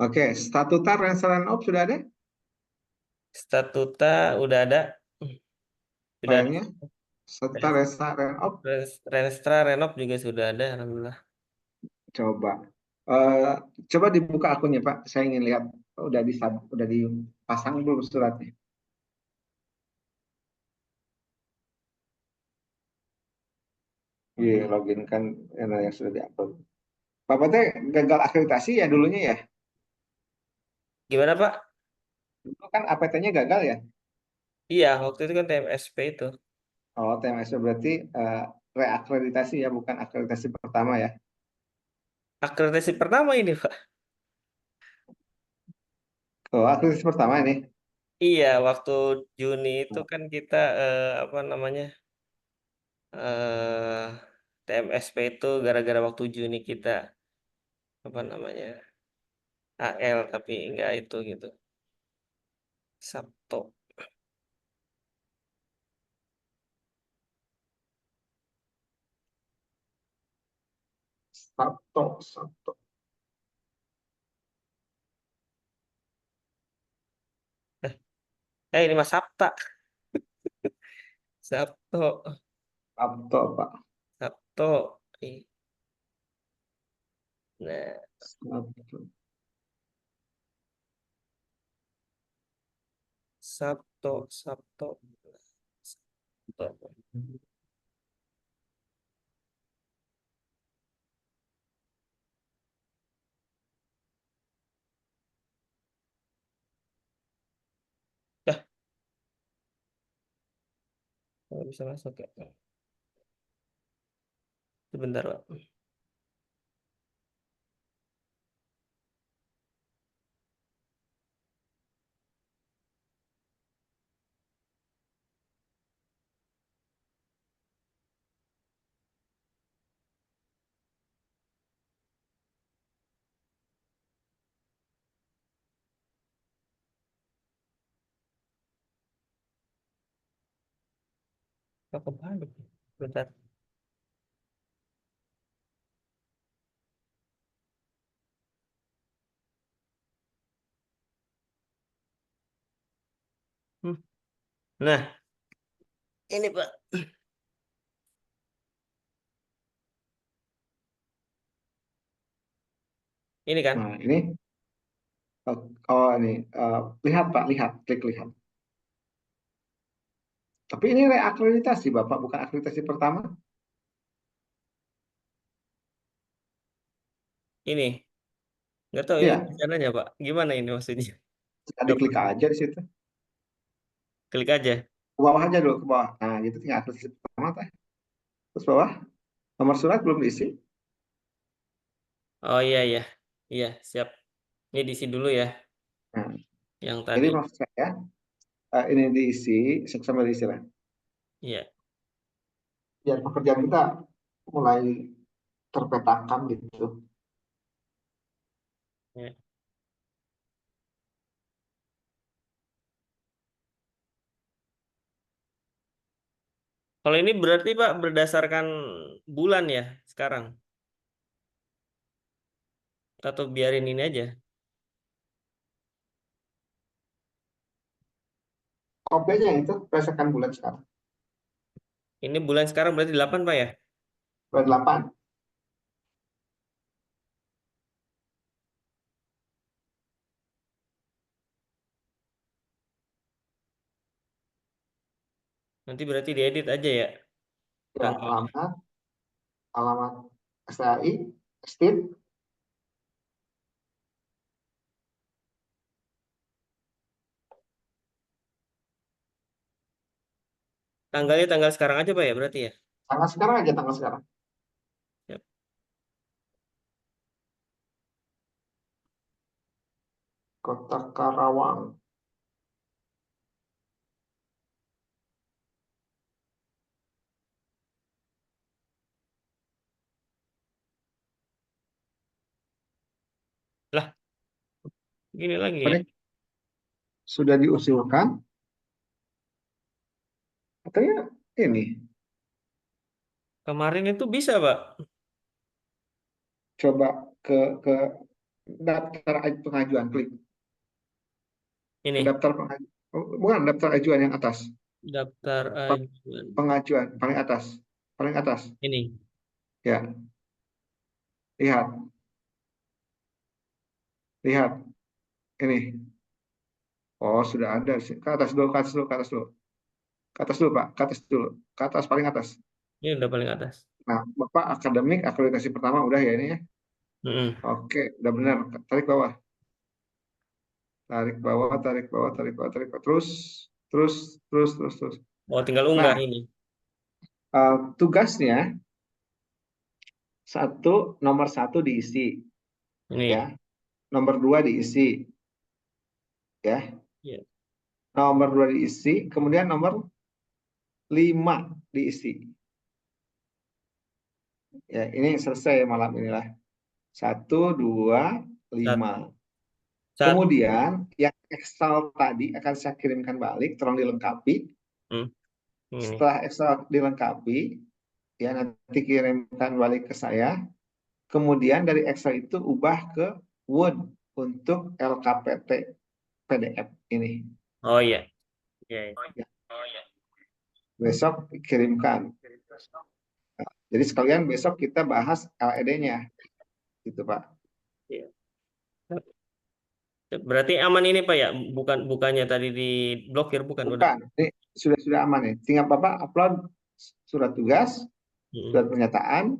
Oke, statuta Rensalan Op sudah ada Statuta udah ada. Sudah ada. filenya? Statuta Rensalan Op. Renstra Renov juga sudah ada, alhamdulillah. Coba. Eh, Coba dibuka akunnya, Pak. Saya ingin lihat udah dipasang belum suratnya. Iya, login kan yang sudah diupload. Bapak teh gagal akreditasi ya dulunya ya. Gimana Pak? Dulu kan APT-nya gagal ya. Iya, waktu itu kan TMSP itu. Oh, TMS berarti reakreditasi ya, bukan akreditasi pertama ya. Akreditasi pertama ini Pak. Oh, akreditasi pertama ini. Iya, waktu Juni itu kan kita apa namanya eh TMSP itu gara-gara waktu Juni kita apa namanya AL tapi enggak itu gitu. Sabtu. Sabto, Sabto. Ini Mas Sabta. Sabtu. Sabto, Pak. Sabtu. Ih, nah, Sabto. Sabtu, Sabtu. Sabtu. Dah, nggak bisa masuk ya. Sebentar, Pak. Kok kebalik? Bentar. Hmm. Nah, ini Pak. Ini kan. Nah, ini oh, oh ini lihat Pak, lihat, klik lihat. Tapi ini reakreditasi Bapak, bukan akreditasi pertama. Ini. Nggak tahu ini Iya, caranya, Pak. Gimana ini maksudnya? tinggal Coba diklik aja di situ. klik aja. Ke bawah aja dulu, ke bawah. Nah, gitu tinggal akreditasi pertama teh. Terus bawah, nomor surat belum diisi. Oh iya, iya. Iya, siap. Ini diisi dulu ya. Nah, Yang jadi tadi. maksud saya ini diisi, sambil diisi lah. Iya. Biar pekerjaan kita mulai terpetakan gitu. Iya. Kalau ini berarti Pak berdasarkan bulan ya sekarang? Atau biarin ini aja? Kopenya itu berdasarkan bulan sekarang. Ini bulan sekarang berarti 8 Pak ya? Bulan 8. Nanti berarti diedit aja ya Ya, tanggalnya. alamat STAI, STIP, Tanggalnya tanggal sekarang aja Pak ya berarti ya? tanggal sekarang aja, tanggal sekarang. Siap. Kota Karawang. Lah, gini lagi ya. Ini sudah diusulkan, katanya ini, Kemarin itu bisa Pak. coba ke daftar pengajuan, klik ke Ini daftar pengajuan. Bukan daftar ajuan yang atas, daftar ajuan. pengajuan paling atas, paling atas. Ini. Ya, lihat, lihat ini. Oh, sudah ada sih. Ke atas dulu, ke atas dulu, ke atas dulu. Ke atas dulu, Pak. Ke atas dulu. Ke atas, paling atas. Ini udah paling atas. Nah, Bapak akademik akreditasi pertama udah ya ini ya. Mm-mm. Oke, udah benar. Tarik bawah, tarik bawah, tarik bawah, tarik bawah, tarik bawah. Terus, terus, terus, terus, terus. Oh, tinggal unggah Nah, ini. tugasnya nomor satu diisi, ya. Ini. Nomor dua diisi, ya. Ya. Nomor dua diisi, kemudian nomor lima diisi. Ya, ini selesai malam inilah. Satu, dua, Satu, lima. satu. Kemudian yang Excel tadi akan saya kirimkan balik, tolong dilengkapi. Hmm, ini. Setelah Excel dilengkapi, ya nanti kirimkan balik ke saya. Kemudian dari Excel itu ubah ke Word untuk LKPT PDF ini. Oh iya. Iya, iya. Ya, besok kirimkan. Jadi sekalian besok kita bahas LED-nya, gitu Pak. Iya. Berarti aman ini Pak ya? Bukannya tadi di blokir bukan udah. Bukan, ini sudah aman nih. Tinggal Bapak upload surat tugas, Mm-mm. surat pernyataan,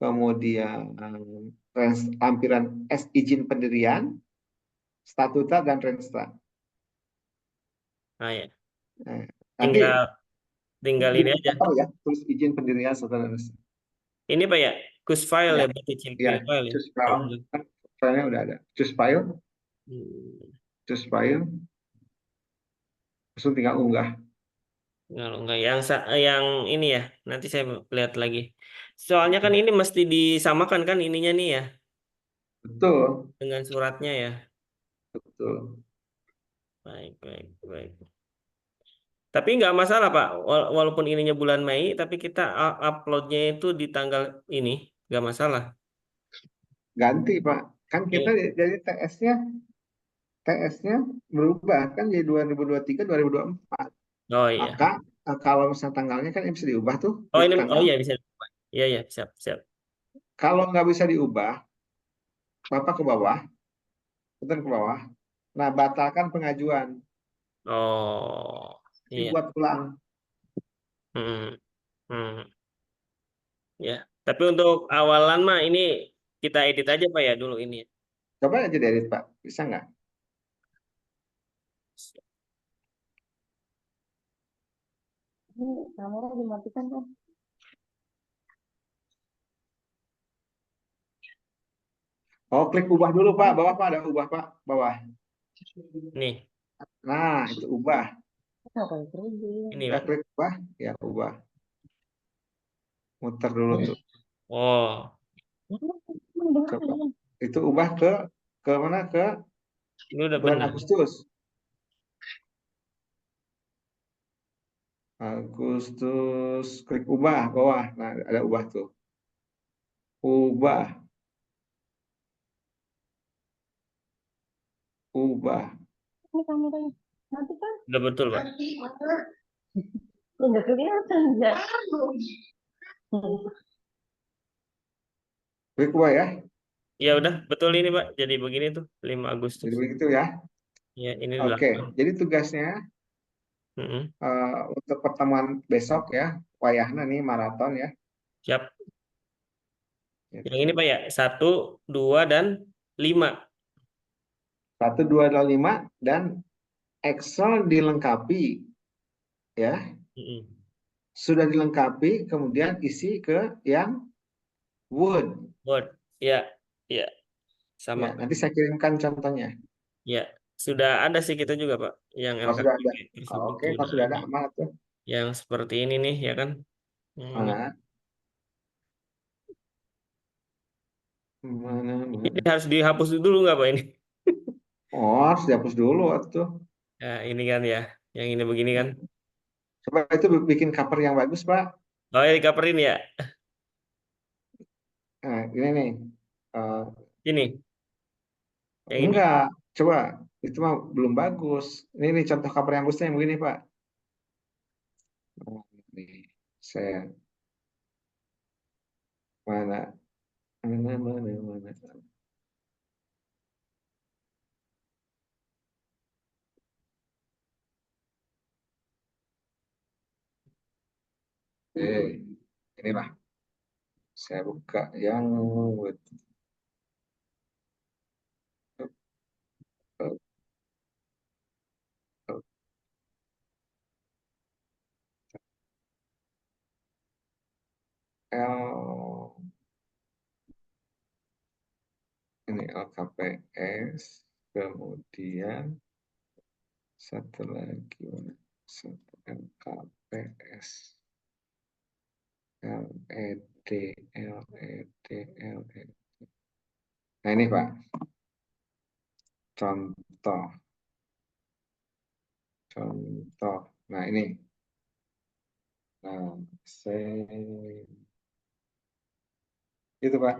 kemudian lampiran izin pendirian, statuta dan renstra. Nah, ya. Nah, nanti Tinggal tinggal di ini aja. cover ya, tulis izin pendirian statuta dan renstra. Ini Pak ya, cus file Ya, ya, berarti ya, child file ya. choose Oh, file. enggak. Kan filenya udah ada. Hmm, Choose file, langsung tinggal unggah. kalau enggak yang ini ya, nanti saya lihat lagi. Soalnya kan ini mesti disamakan kan ininya nih ya Betul, dengan suratnya ya. betul. Baik, baik, baik. Tapi nggak masalah Pak, walaupun ininya bulan Mei, tapi kita uploadnya itu di tanggal ini, nggak masalah. Ganti Pak. Kan kita Oke. jadi TS-nya berubah kan jadi 2023 2024. Oh iya. Maka kalau misalnya tanggalnya kan bisa diubah tuh, Oh klik ini, oh tanggal. iya bisa. Iya iya, siap siap. Kalau nggak bisa diubah, Bapak ke bawah, putar ke bawah. Nah, batalkan pengajuan, Oh iya. dibuat ulang. Hmm, hmm, ya. Tapi untuk awalan mah ini kita edit aja Pak ya dulu ini. Coba aja diedit Pak, bisa nggak? Ini kamera dimatikan kan? Oh, klik ubah dulu Pak, bawah Pak ada ubah Pak, bawah. Nih, Nah, itu ubah. Apa yang terjadi? ini Ya Pak. klik ubah, ya ubah. Muter dulu tuh. Oh, Coba. Itu ubah ke mana? Ke ini udah bulan benar. Agustus. Agustus, klik ubah bawah. Nah, ada ubah tuh. Ubah, ubah. Ini kameranya matikan. Udah betul Pak. Ya nggak kelihatan ya. Klik ubah ya. Ya udah betul ini Pak. Jadi begini tuh 5 Agustus. Jadi begitu ya. Ya ini Oke, 8. jadi tugasnya Mm-mm. untuk pertemuan besok ya, wayahna nih maraton ya. Siap. Yang ini Gitu. Pak ya, 1, 2, dan 5. Satu, dua, dan lima dan Excel dilengkapi ya. Mm-mm. Sudah dilengkapi, kemudian isi ke yang Word. Word. Ya, ya, sama Ya, Pak. nanti saya kirimkan contohnya. Ya, sudah ada sih kita juga Pak. Yang Kalau sudah LKPP ada, tersebut oke. Kalau sudah sudah ada ada. aman tuh. Yang seperti ini nih, ya kan? Yang ini. Mana? Mana? Ini Mana? harus dihapus dulu nggak Pak ini? Oh, harus dihapus dulu tuh. Ya, ini kan ya. Yang ini begini kan. Coba itu bikin cover yang bagus, Pak. Oh, ya dikaperin ya. Nah, ini nih. Eh, Ini, yang ini. enggak, coba. Itu mah belum bagus. Ini nih contoh cover yang bagusnya yang begini, Pak. Oh, ini. Saya mana? Mana? Eh, inilah. Saya buka yang Word. L ini LKPS, kemudian satu lagi satu LKPS, LED, LED. Nah ini Pak, contoh. Nah ini, nah itu Pak,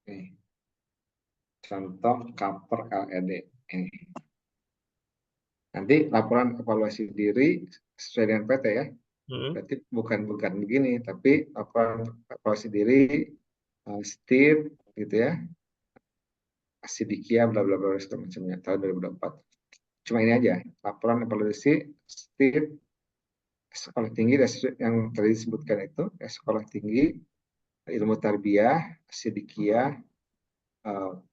nih contoh cover LED ini. Nanti laporan evaluasi diri sesuai dengan PT ya. Berarti bukan begini, tapi laporan evaluasi diri, STIR gitu ya, Asidikia, bla bla bla segala macamnya tahun 2024. Cuma ini aja, laporan evaluasi STIR sekolah tinggi yang tadi disebutkan itu, ya, sekolah tinggi ilmu tarbiyah Asidikia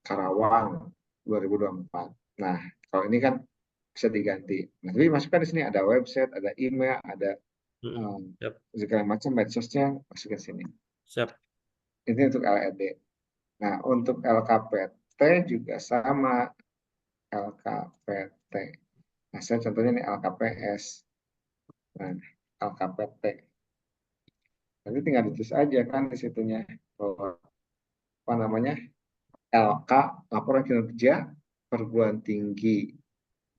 Karawang 2024. Nah, kalau ini kan bisa diganti. Nah, tapi masukkan di sini ada website, ada email, ada Siap. segala macam medsosnya, masukkan sini. Siap. Ini untuk LED. Nah, untuk LKPT juga sama. LKPT. Nah, saya contohnya ini LKPS. Nah, LKPT. Nanti tinggal ditulis aja kan di situnya bahwa apa namanya LK laporan kinerja perguruan tinggi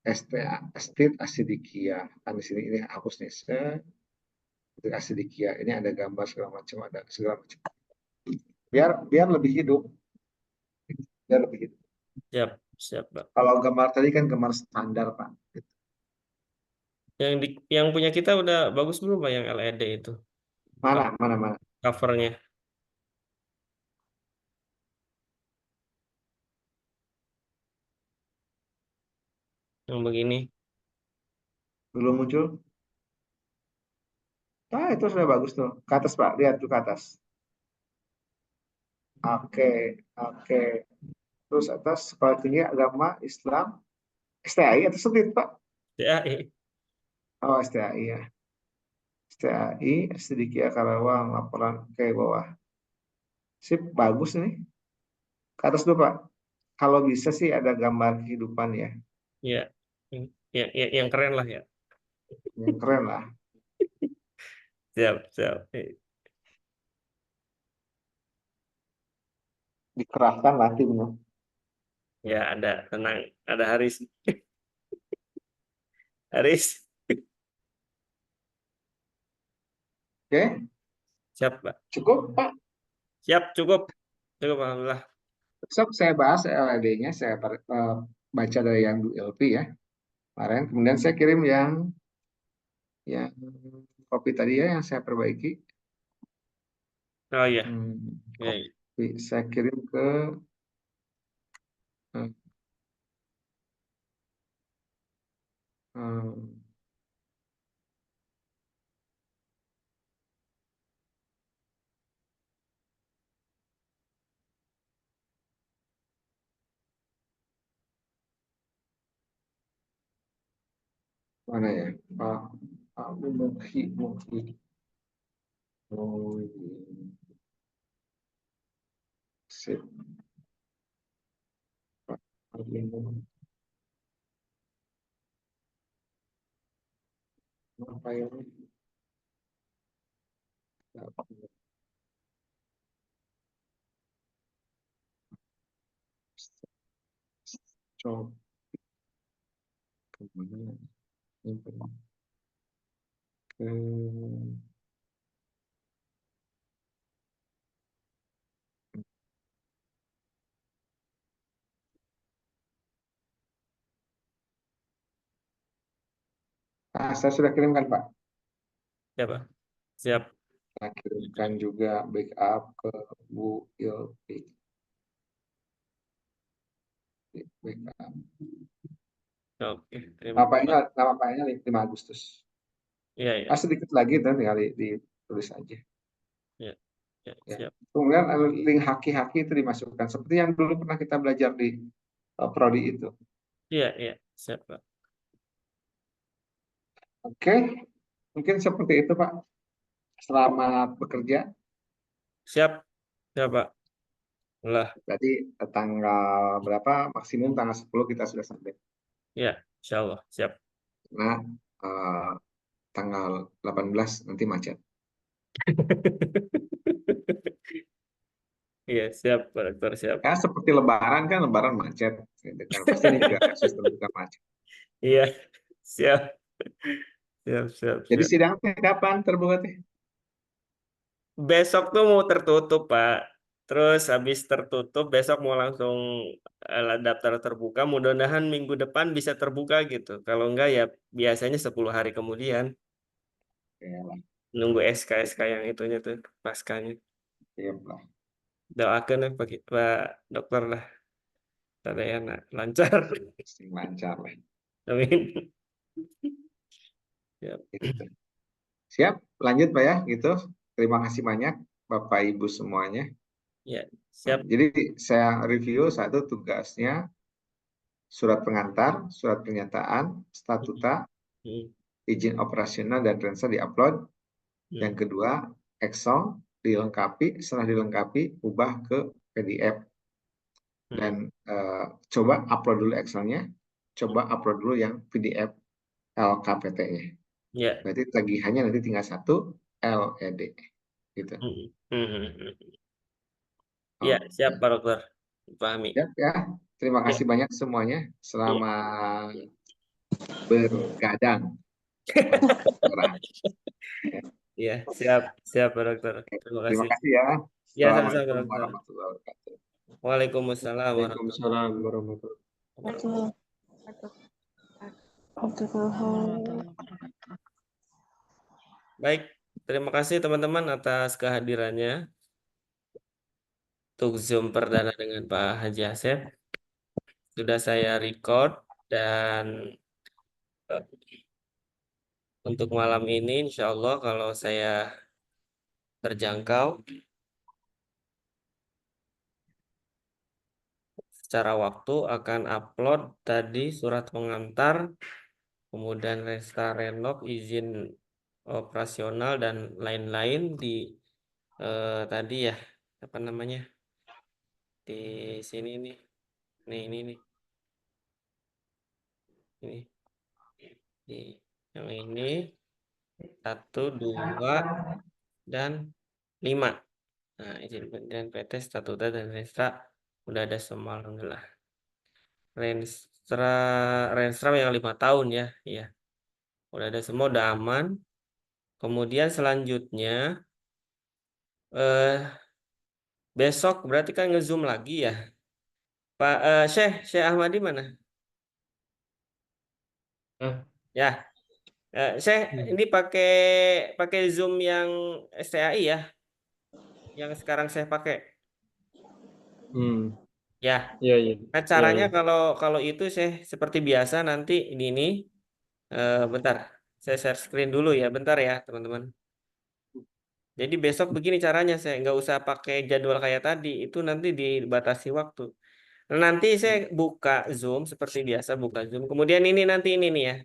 STA Estit Asidikia. Kan di sini ini hapus nih. Untuk Asidikia ini ada gambar segala macam, ada segala macam. Biar lebih hidup. Biar lebih hidup. Siap, siap, Pak. Kalau gambar tadi kan gambar standar, Pak. Yang punya kita udah bagus belum Pak yang LED itu? Mana. Covernya. Yang begini. Belum muncul. Nah, itu sudah bagus tuh. Ke atas, Pak. Lihat tuh ke atas. Oke, oke. Terus atas Sekolah Tinggi Agama Islam STAI atau SEDIT, Pak? DAI. Oh, STAI ya. STAI, Sidikia Karawang, laporan ke bawah. Sip, bagus nih. Ke atas dulu, Pak. Kalau bisa sih ada gambar kehidupan ya. Ya. Yang keren lah ya. Yang keren lah. Siap, siap. Dikerahkan lah timnya. Ya, ada. Tenang. Ada Haris. Haris. Oke, Siap, Pak. cukup, Pak. Siap, cukup. Cukup, Alhamdulillah. Besok saya bahas LED-nya, saya baca dari yang ULP ya. Kemarin, kemudian saya kirim yang kopi tadi ya, yang saya perbaiki. Oh iya. Ya, ya. Kopi saya kirim ke eh, eh, mana ya? Pak Muhi. Oh, iya. Sip. Pak Muhi. Apa ya? Coba kemana? Ke saya sudah kirimkan, Pak. Siap, Pak. Siap. Saya kirimkan juga backup ke Bu Ilpi. Backup. Oke, terima kasih. Nama Paknya 5 Agustus. Iya, iya. Sedikit lagi dan tinggal di tulis aja. Ya, ya, Ya. siap. Kemudian link haki-haki itu dimasukkan seperti yang dulu pernah kita belajar di prodi itu. Iya, iya, siap, Pak. Oke, mungkin seperti itu Pak. Selamat bekerja. Siap, siap, Pak. Lah, Berarti tanggal berapa? Maksimum tanggal 10 kita sudah sampai. ya, insya Allah, siap. Nah, eh, tanggal 18 nanti macet. Iya, siap, Pak Dokter, siap. Ya, seperti lebaran kan, lebaran macet. Gitu kan. Pasti ini juga sistem juga macet. Iya, siap, siap, siap, Jadi siap. sidang teh kapan terbuka teh? Besok tuh mau tertutup, Pak. Terus habis tertutup, besok mau langsung daftar terbuka. Mudah-mudahan minggu depan bisa terbuka gitu. Kalau enggak ya biasanya 10 hari kemudian. Ya lah, Nunggu SK-SK yang itunya tuh, paskanya. siap lah. Doakan ya Pak Dokter lah. Tadi enak, lancar. Pasti lancar lah. Amin. Siap. Gitu. Siap, lanjut Pak ya, gitu. Terima kasih banyak Bapak Ibu semuanya. Ya, Nah, siap. jadi saya review satu tugasnya surat pengantar, surat pernyataan, statuta, Hmm, izin operasional dan rensa diupload. Yang hmm, kedua, Excel dilengkapi, setelah dilengkapi ubah ke PDF hmm. dan coba upload dulu Excelnya, coba upload dulu yang PDF LKPT-nya. Ya. Berarti tagihannya nanti tinggal satu LED gitu. Hmm, hmm, hmm, hmm. Ya, siap Oke. Pak Dokter. Pahami. Ya, ya. Terima Ya, kasih banyak semuanya. ya. Selamat bergadang. Mantap. Cerah. Ya, siap, siap Pak Dokter. Terima Terima kasih. kasih ya. Ya, sama-sama Pak Assalamualaikum Dokter. warahmatullahi wabarakatuh. Waalaikumsalam warahmatullahi Waalaikumsalam warahmatullahi wabarakatuh. Baik, terima kasih teman-teman atas kehadirannya untuk Zoom perdana dengan Pak Haji Asep. Sudah saya record dan untuk malam ini insya Allah kalau saya terjangkau secara waktu akan upload tadi surat pengantar, kemudian resta renov, izin operasional dan lain-lain di tadi ya apa namanya di sini nih, ini di yang ini 1, 2 dan 5. Nah, izin pendirian PT, statuta dan renstra udah ada semua alhamdulillah. Renstra Renstra yang 5 tahun ya, iya. Udah ada semua, udah aman. Kemudian selanjutnya eh besok berarti kan nge-zoom lagi ya. Pak Syekh Ahmadi mana? wabarakatuh. Ya, Syekh Hmm. ini pakai pakai Zoom yang STAI ya, yang sekarang saya pakai. Hmm. Ya, Iya, iya. nah Iya, caranya iya. kalau itu saya seperti biasa nanti ini bentar, saya share screen dulu ya, bentar ya teman-teman. Jadi besok begini caranya, saya nggak usah pakai jadwal kayak tadi, itu nanti dibatasi waktu. Nah, nanti saya buka Zoom seperti biasa, buka Zoom. Kemudian ini nanti ini nih ya,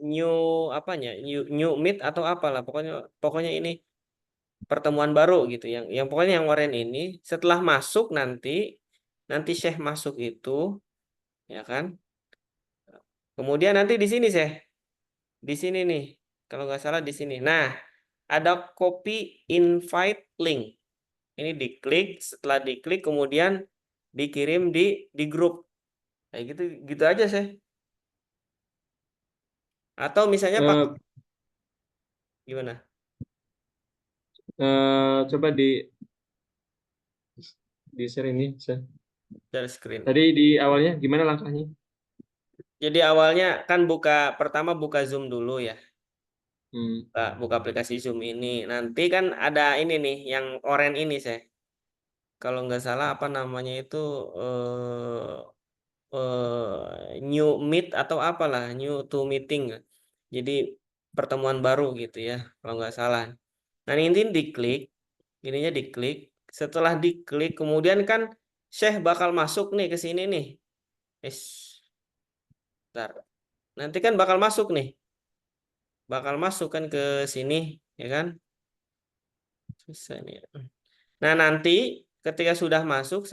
new apanya, new meet atau apalah, pokoknya pokoknya ini pertemuan baru gitu, yang pokoknya yang oranye ini setelah masuk nanti Syekh masuk itu, ya kan? Kemudian nanti di sini di sini nih, kalau nggak salah di sini. Nah, ada copy invite link. Ini diklik, setelah diklik kemudian dikirim di grup. Kayak gitu gitu aja Atau misalnya Pak Eh, gimana? Coba di share ini. Share screen. Tadi di awalnya gimana langkahnya? Jadi awalnya kan pertama buka Zoom dulu ya. Hmm. Buka aplikasi Zoom ini. Nanti kan ada ini nih yang oranye ini Kalau nggak salah apa namanya itu new meet atau apalah, new to meeting. Jadi pertemuan baru gitu ya, kalau nggak salah. Nah, ini diklik, ininya diklik. Setelah diklik, kemudian kan Syekh bakal masuk nih ke sini nih. Bentar. Nanti kan bakal masuk nih, bakal masuk kan ke sini, ya kan? Susah nih. Nah, nanti ketika sudah masuk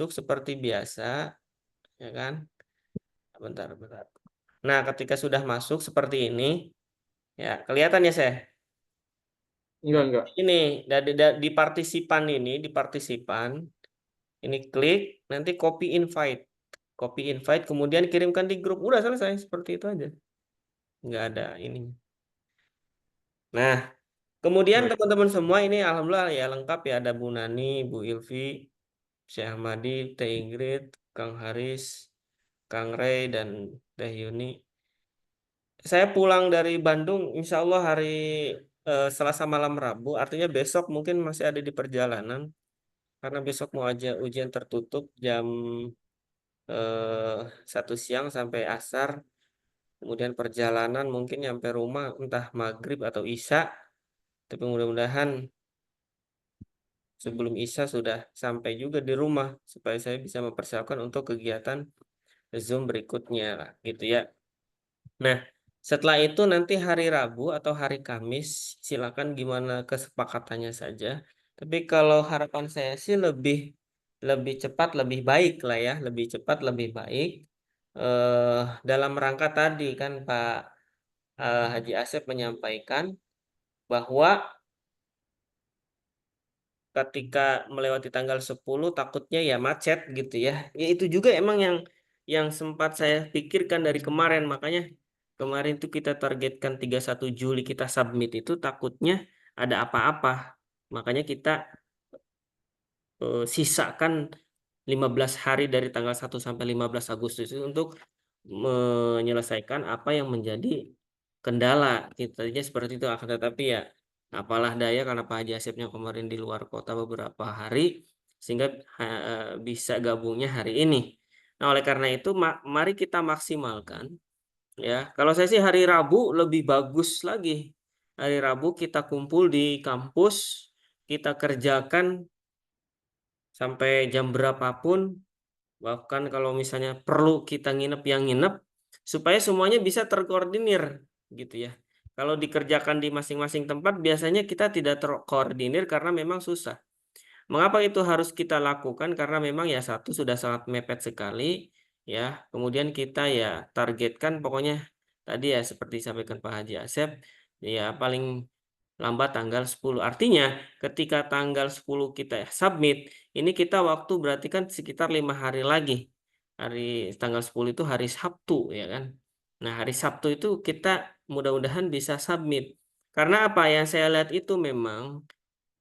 seperti biasa, ya kan? Bentar, bentar. Nah, ketika sudah masuk seperti ini, ya kelihatan ya saya. Enggak. Ini di partisipan ini, di partisipan, ini klik, nanti copy invite, kemudian kirimkan di grup. Udah selesai, seperti itu aja. Nggak ada ini. Nah, kemudian Baik. teman-teman semua ini alhamdulillah ya lengkap ya, ada Bu Nani, Bu Ilvi, Syekh Ahmadi, Teh Ingrid, Kang Haris, Kang Rey, dan Teh Yuni. Saya pulang dari Bandung, insya Allah hari Selasa malam Rabu, artinya besok mungkin masih ada di perjalanan, karena besok mau aja ujian tertutup jam 1 siang sampai asar, kemudian perjalanan mungkin nyampe rumah entah maghrib atau isya, tapi mudah-mudahan sebelum isya sudah sampai juga di rumah, supaya saya bisa mempersiapkan untuk kegiatan Zoom berikutnya lah, gitu ya. Nah, setelah itu nanti hari Rabu atau hari Kamis, silakan gimana kesepakatannya saja. Tapi kalau harapan saya sih lebih lebih cepat, lebih baik lah ya, lebih cepat, lebih baik. Dalam rangka tadi kan Pak Haji Asep menyampaikan bahwa ketika melewati tanggal 10 takutnya ya macet gitu ya. Ya itu juga emang yang sempat saya pikirkan dari kemarin, makanya kemarin tuh kita targetkan 31 Juli kita submit, itu takutnya ada apa-apa. Makanya kita sisakan 15 hari dari tanggal 1 sampai 15 Agustus itu untuk menyelesaikan apa yang menjadi kendala. Tadinya seperti itu, akan tetapi ya apalah daya karena Pak Haji Asepnya kemarin di luar kota beberapa hari, sehingga bisa gabungnya hari ini. Nah, oleh karena itu mari kita maksimalkan ya. Kalau saya sih hari Rabu lebih bagus lagi. Hari Rabu kita kumpul di kampus, kita kerjakan sampai jam berapapun, bahkan kalau misalnya perlu kita nginep yang nginep, supaya semuanya bisa terkoordinir gitu ya. Kalau dikerjakan di masing-masing tempat biasanya kita tidak terkoordinir karena memang susah. Mengapa itu harus kita lakukan? Karena memang ya satu sudah sangat mepet sekali ya. Kemudian kita ya targetkan pokoknya tadi ya seperti disampaikan Pak Haji Asep, ya paling lambat tanggal 10. Artinya ketika tanggal 10 kita submit, ini kita waktu berarti kan sekitar 5 hari lagi. Hari tanggal 10 itu hari Sabtu ya kan. Nah, hari Sabtu itu kita mudah-mudahan bisa submit. Karena apa yang saya lihat itu memang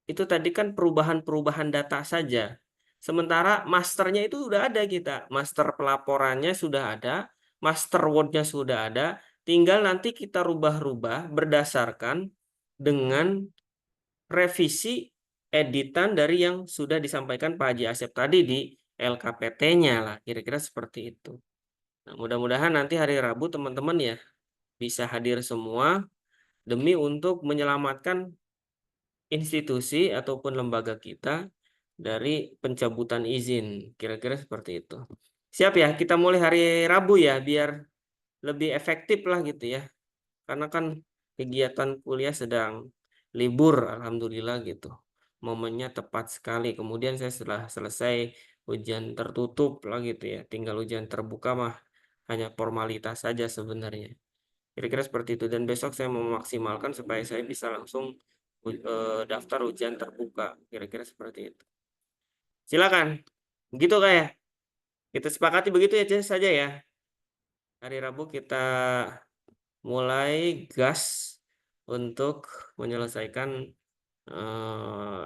itu tadi kan perubahan-perubahan data saja. Sementara masternya itu sudah ada kita. Master pelaporannya sudah ada, master wordnya sudah ada. Tinggal nanti kita rubah-rubah berdasarkan dengan revisi editan dari yang sudah disampaikan Pak Haji Asep tadi di LKPT-nya lah. Kira-kira seperti itu. Nah, mudah-mudahan nanti hari Rabu teman-teman ya bisa hadir semua demi untuk menyelamatkan institusi ataupun lembaga kita dari pencabutan izin. Kira-kira seperti itu. Siap ya, kita mulai hari Rabu ya, biar lebih efektif lah gitu ya. Karena kan kegiatan kuliah sedang libur, alhamdulillah gitu. Momennya tepat sekali. Kemudian saya setelah selesai ujian tertutup lah gitu ya. Tinggal ujian terbuka mah hanya formalitas saja sebenarnya. Kira-kira seperti itu. Dan besok saya mau memaksimalkan supaya saya bisa langsung daftar ujian terbuka. Kira-kira seperti itu. Silakan. Begitu kayak. Kita sepakati begitu ya saja ya. Hari Rabu kita mulai gas untuk menyelesaikan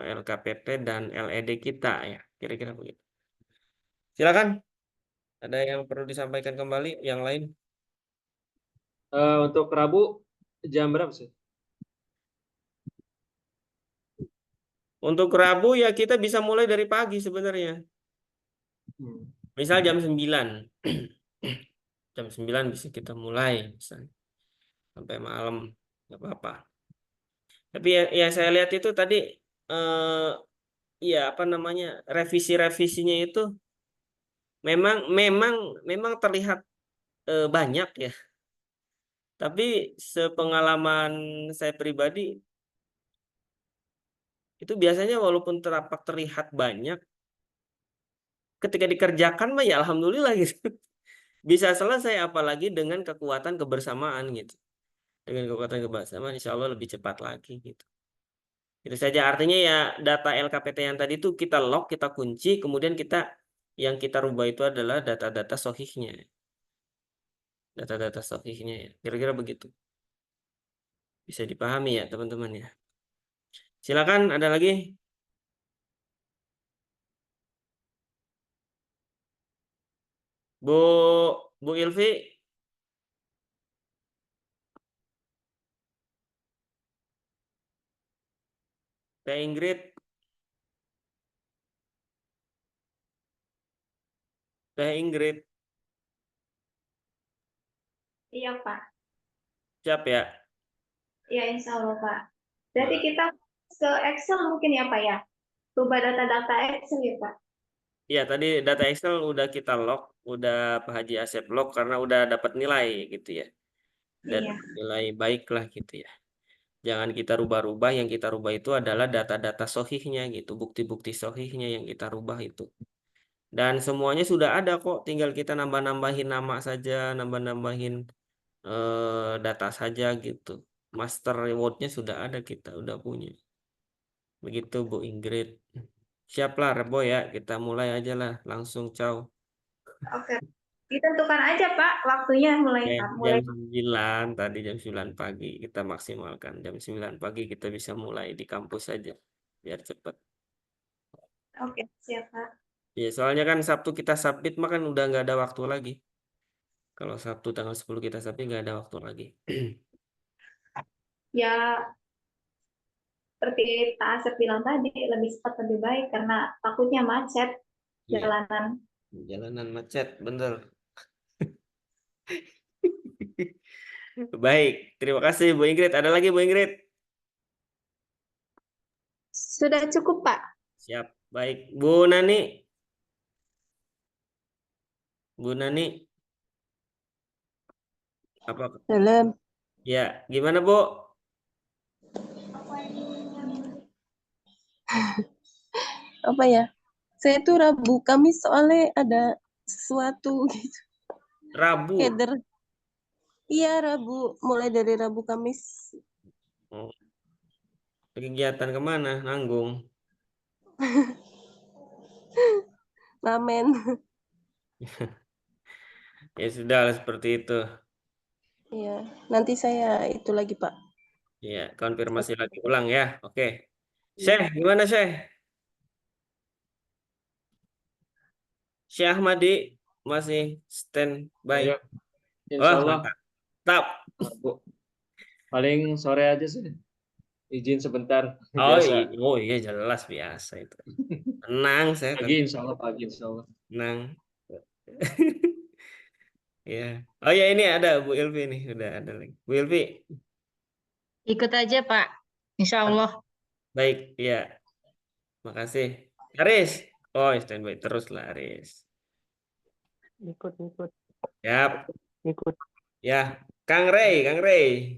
LKPT dan LED kita ya. Kira-kira begitu. Silakan. Ada yang perlu disampaikan kembali yang lain? Untuk Rabu jam berapa sih? Untuk Rabu ya kita bisa mulai dari pagi sebenarnya. Misal jam 9. Jam 9 bisa kita mulai misalnya. sampai malam, nggak apa-apa. Tapi yang saya lihat itu tadi, ya apa namanya, revisinya itu memang memang memang terlihat banyak ya. Tapi sepengalaman saya pribadi itu biasanya walaupun terlihat banyak, ketika dikerjakan mah ya alhamdulillah gitu. Bisa selesai, apalagi dengan kekuatan kebersamaan gitu. Dengan kekuatan kebersamaan insya Allah lebih cepat lagi gitu. Itu saja, artinya ya data LKPT yang tadi itu kita lock, kita kunci, kemudian yang kita rubah itu adalah data-data sohihnya. Data-data sohihnya ya. Kira-kira begitu. Bisa dipahami ya teman-teman ya. Silakan, ada lagi? Bu Bu Ilvi, Teh Ingrid, Teh Ingrid, Iya, Pak. siap ya? Ya, insya Allah, Pak. Berarti kita ke Excel mungkin ya, Pak ya? Rubah data-data Excel ya, Pak? Iya, tadi data Excel udah kita lock, udah Pak Haji Asep lock karena udah dapat nilai gitu ya. Dan Iya. nilai baik lah gitu ya. Jangan kita rubah-rubah, yang kita rubah itu adalah data-data sohihnya gitu, bukti-bukti sohihnya yang kita rubah itu. Dan semuanya sudah ada kok, tinggal kita nambah-nambahin nama saja, nambah-nambahin data saja gitu. Master rewardnya sudah ada, kita udah punya. Begitu Bu Ingrid. Siaplah Rebo ya, kita mulai aja lah, langsung ciao. Oke. Ditentukan aja, Pak, waktunya mulai Oke, jam mulai. 9, tadi jam 9 pagi kita maksimalkan. Jam 9 pagi kita bisa mulai di kampus saja, biar cepat. Oke, siap, Pak. Ya, soalnya kan Sabtu kita submit mah kan udah nggak ada waktu lagi. Kalau Sabtu tanggal 10 kita submit nggak ada waktu lagi. Ya, seperti Pak Asep bilang tadi, lebih cepat lebih baik karena takutnya macet Iya, jalanan. jalanan macet, bener. Baik, terima kasih Bu Ingrid. Ada lagi Bu Ingrid? Sudah cukup, Pak. Siap, baik. Bu Nani, Bu Nani, apa? Dalam Ya, gimana Bu? apa ya? Saya tuh Rabu Kamis soalnya ada sesuatu gitu. Rabu. Header. Iya, Rabu. Mulai dari Rabu Kamis. Oh, kegiatan kemana? Nanggung. Ngamen. Ya sudah lah, seperti itu. Iya, nanti saya itu lagi, Pak. Ya, konfirmasi lagi ulang ya. Oke. Iya. Syekh, gimana Syekh? Syekh Ahmadi masih standby. Ayo, Oh, insya Allah. mantap. Bu. Paling sore aja sih. Izin sebentar. Oh, Biasa. oh iya jelas biasa itu. Tenang saya, Pagi, insya Allah. Pagi, insya Allah. tenang. Ya. Oh ya, ini ada Bu Ilvi nih, udah ada lagi. Bu Ilvi, Ikut aja, Pak. Insya Allah. baik, ya. Makasih. Aris. Oh, standby terus lah Aris. Ikut. Yap. Ikut. Ya. Kang Rey, Kang Rey.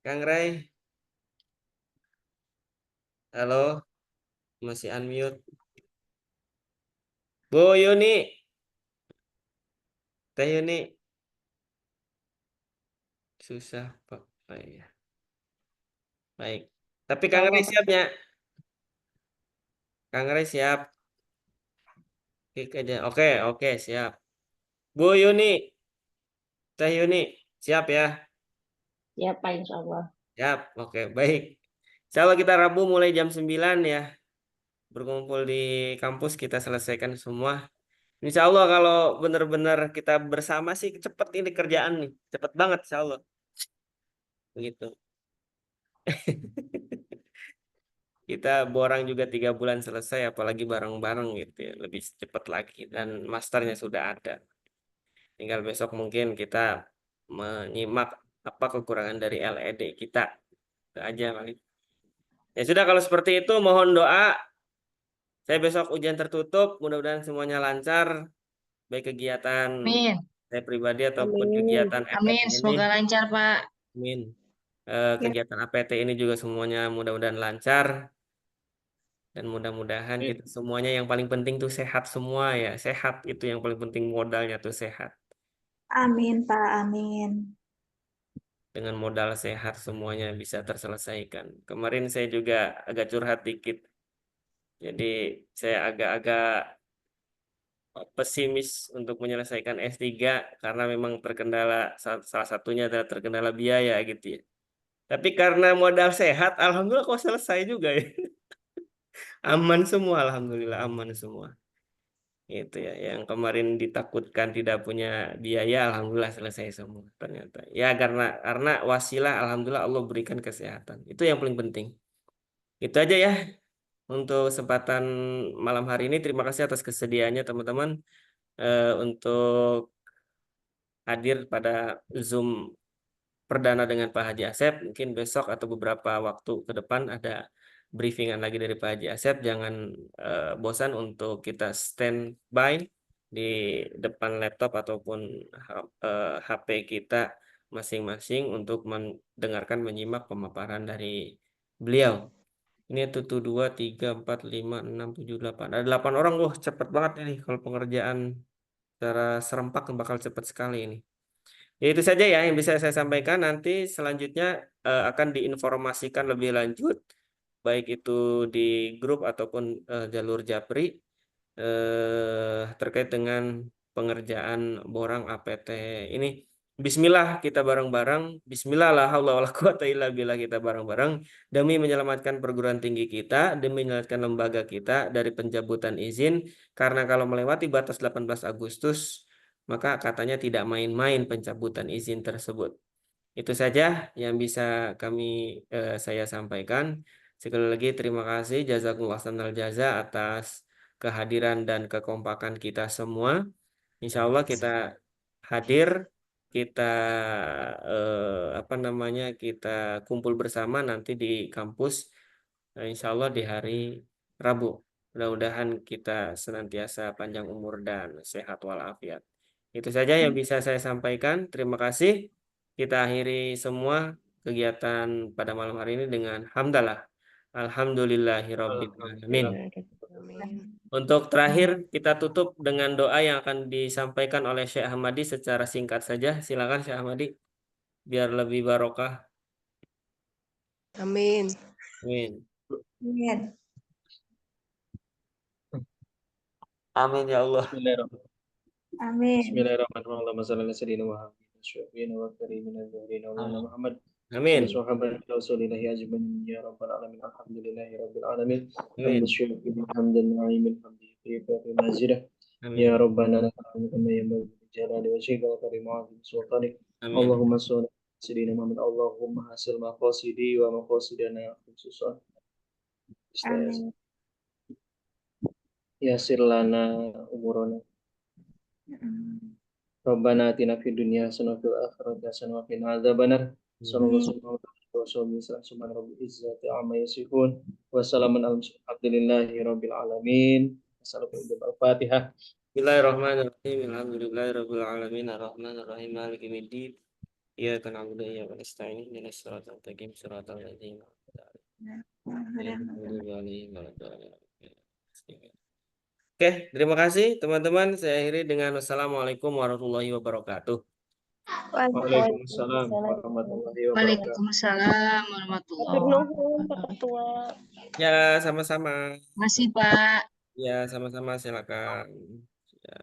Kang Rey. Halo, masih unmute. Bu Yuni. Teh Yuni. Susah, Pak. Oh, iya. Baik. Tapi Kang Rey siapnya. Kang Rey siap. Klik aja. Oke, oke, siap. Bu Yuni, Teh Yuni, siap ya? Ya, Pak, insya Allah. Siap. Oke, baik. Insya Allah kita Rabu mulai jam 9 ya. Berkumpul di kampus kita selesaikan semua. Insya Allah kalau benar-benar kita bersama sih cepet ini kerjaan nih. Cepet banget insya Allah. Begitu. kita borang juga 3 bulan selesai, apalagi bareng-bareng gitu ya, lebih cepat lagi dan masternya sudah ada. Tinggal besok mungkin kita menyimak apa kekurangan dari LED kita. Itu aja paling. Ya sudah, kalau seperti itu mohon doa. Saya besok ujian tertutup, mudah-mudahan semuanya lancar, baik kegiatan Amin. saya pribadi ataupun Amin. kegiatan Amin. EPT ini. Semoga lancar, Pak. Amin. Ya. Kegiatan APT ini juga semuanya mudah-mudahan lancar. Dan mudah-mudahan Amin. kita semuanya yang paling penting tuh sehat semua ya. Sehat itu yang paling penting, modalnya tuh sehat. Amin, Pak. Amin. Dengan modal sehat semuanya bisa terselesaikan. Kemarin saya juga agak curhat dikit. Jadi saya agak-agak pesimis untuk menyelesaikan S3 karena memang terkendala, salah satunya adalah terkendala biaya gitu ya. Tapi karena modal sehat, alhamdulillah kok selesai juga ya. Aman semua, alhamdulillah aman semua. Itu ya, yang kemarin ditakutkan tidak punya biaya, alhamdulillah selesai semua ternyata. Ya karena wasilah, alhamdulillah Allah berikan kesehatan. Itu yang paling penting. Itu aja ya untuk kesempatan malam hari ini. Terima kasih atas kesediaannya teman-teman untuk hadir pada Zoom perdana dengan Pak Haji Asep. Mungkin besok atau beberapa waktu ke depan ada briefingan lagi dari Pak Haji Asep. Jangan bosan untuk kita standby di depan laptop ataupun HP kita masing-masing untuk mendengarkan, menyimak pemaparan dari beliau. Ini 1, 2, 3, 4, 5, 6, 7, 8. Ada 8 orang. Wah, cepat banget ini. Kalau pengerjaan secara serempak bakal cepat sekali ini. Ya, itu saja ya yang bisa saya sampaikan. Nanti selanjutnya akan diinformasikan lebih lanjut, baik itu di grup ataupun jalur Japri terkait dengan pengerjaan borang APT ini. Bismillah kita bareng-bareng. Bismillah la haula wala quwata illa billah, kita bareng-bareng demi menyelamatkan perguruan tinggi kita, demi menyelamatkan lembaga kita dari pencabutan izin. Karena kalau melewati batas 18 Agustus, maka katanya tidak main-main pencabutan izin tersebut. Itu saja yang bisa saya sampaikan. Sekali lagi terima kasih jazakumullah khairal jaza atas kehadiran dan kekompakan kita semua. Insya Allah kita hadir, kita kita kumpul bersama nanti di kampus, insya Allah di hari Rabu. Mudah-mudahan kita senantiasa panjang umur dan sehat walafiat. Itu saja yang bisa saya sampaikan. Terima kasih. Kita akhiri semua kegiatan pada malam hari ini dengan hamdalah. Alhamdulillahirabbil alamin. Amin. Untuk terakhir kita tutup dengan doa yang akan disampaikan oleh Syekh Ahmadi secara singkat saja. Silakan Syekh Ahmadi biar lebih barokah. Amin. Amin. Amin. Amin ya Allah. Bismillahirrahmanirrahim. Amin. Bismillahirrahmanirrahim. Allahumma shalli ala sayyidina Muhammad syafi'ina wa karimina zuhrina wa ala Muhammad Amin. wa sahabati rasulillahi ajmain ya rabbal alamin. Alhamdulillahi rabbil alamin. Amin. Hamdan syukur hamdan na'imin hamdi fi mazidah. Amin. Ya rabbana lakal hamdu kama yanbaghi li jalali wajhika wa karimi 'azimi sultanik. Amin. Allahumma shalli ala sayyidina Muhammad. Allahumma hasil maqasidi wa maqasidana khususan. Amin. Yasir lana umurana. Rabbana atina fid dunya hasanah wa fil akhirati hasanah wa qina adzabannar. Sallallahu alaihi wasallam rabbil izzati amma yasifun wa salamun alhamdulillahi rabbil alamin. Assalamualaikum al-Fatihah. Bismillahirrahmanirrahim. Alhamdulillahirabbil alamin arrahmanir rahim maliki yaumiddin. Iyyaka na'budu wa iyyaka nasta'in ihdinas siratal mustaqim siratal ladzina an'amta 'alaihim. Oke, terima kasih teman-teman. Saya akhiri dengan wassalamualaikum warahmatullahi wabarakatuh. Waalaikumsalam warahmatullahi wabarakatuh. Waalaikumsalam warahmatullahi Matur nuwun, Pak wabarakatuh. Ketua. Ya, sama-sama. Masih, Pak. Ya, sama-sama, silakan. Ya,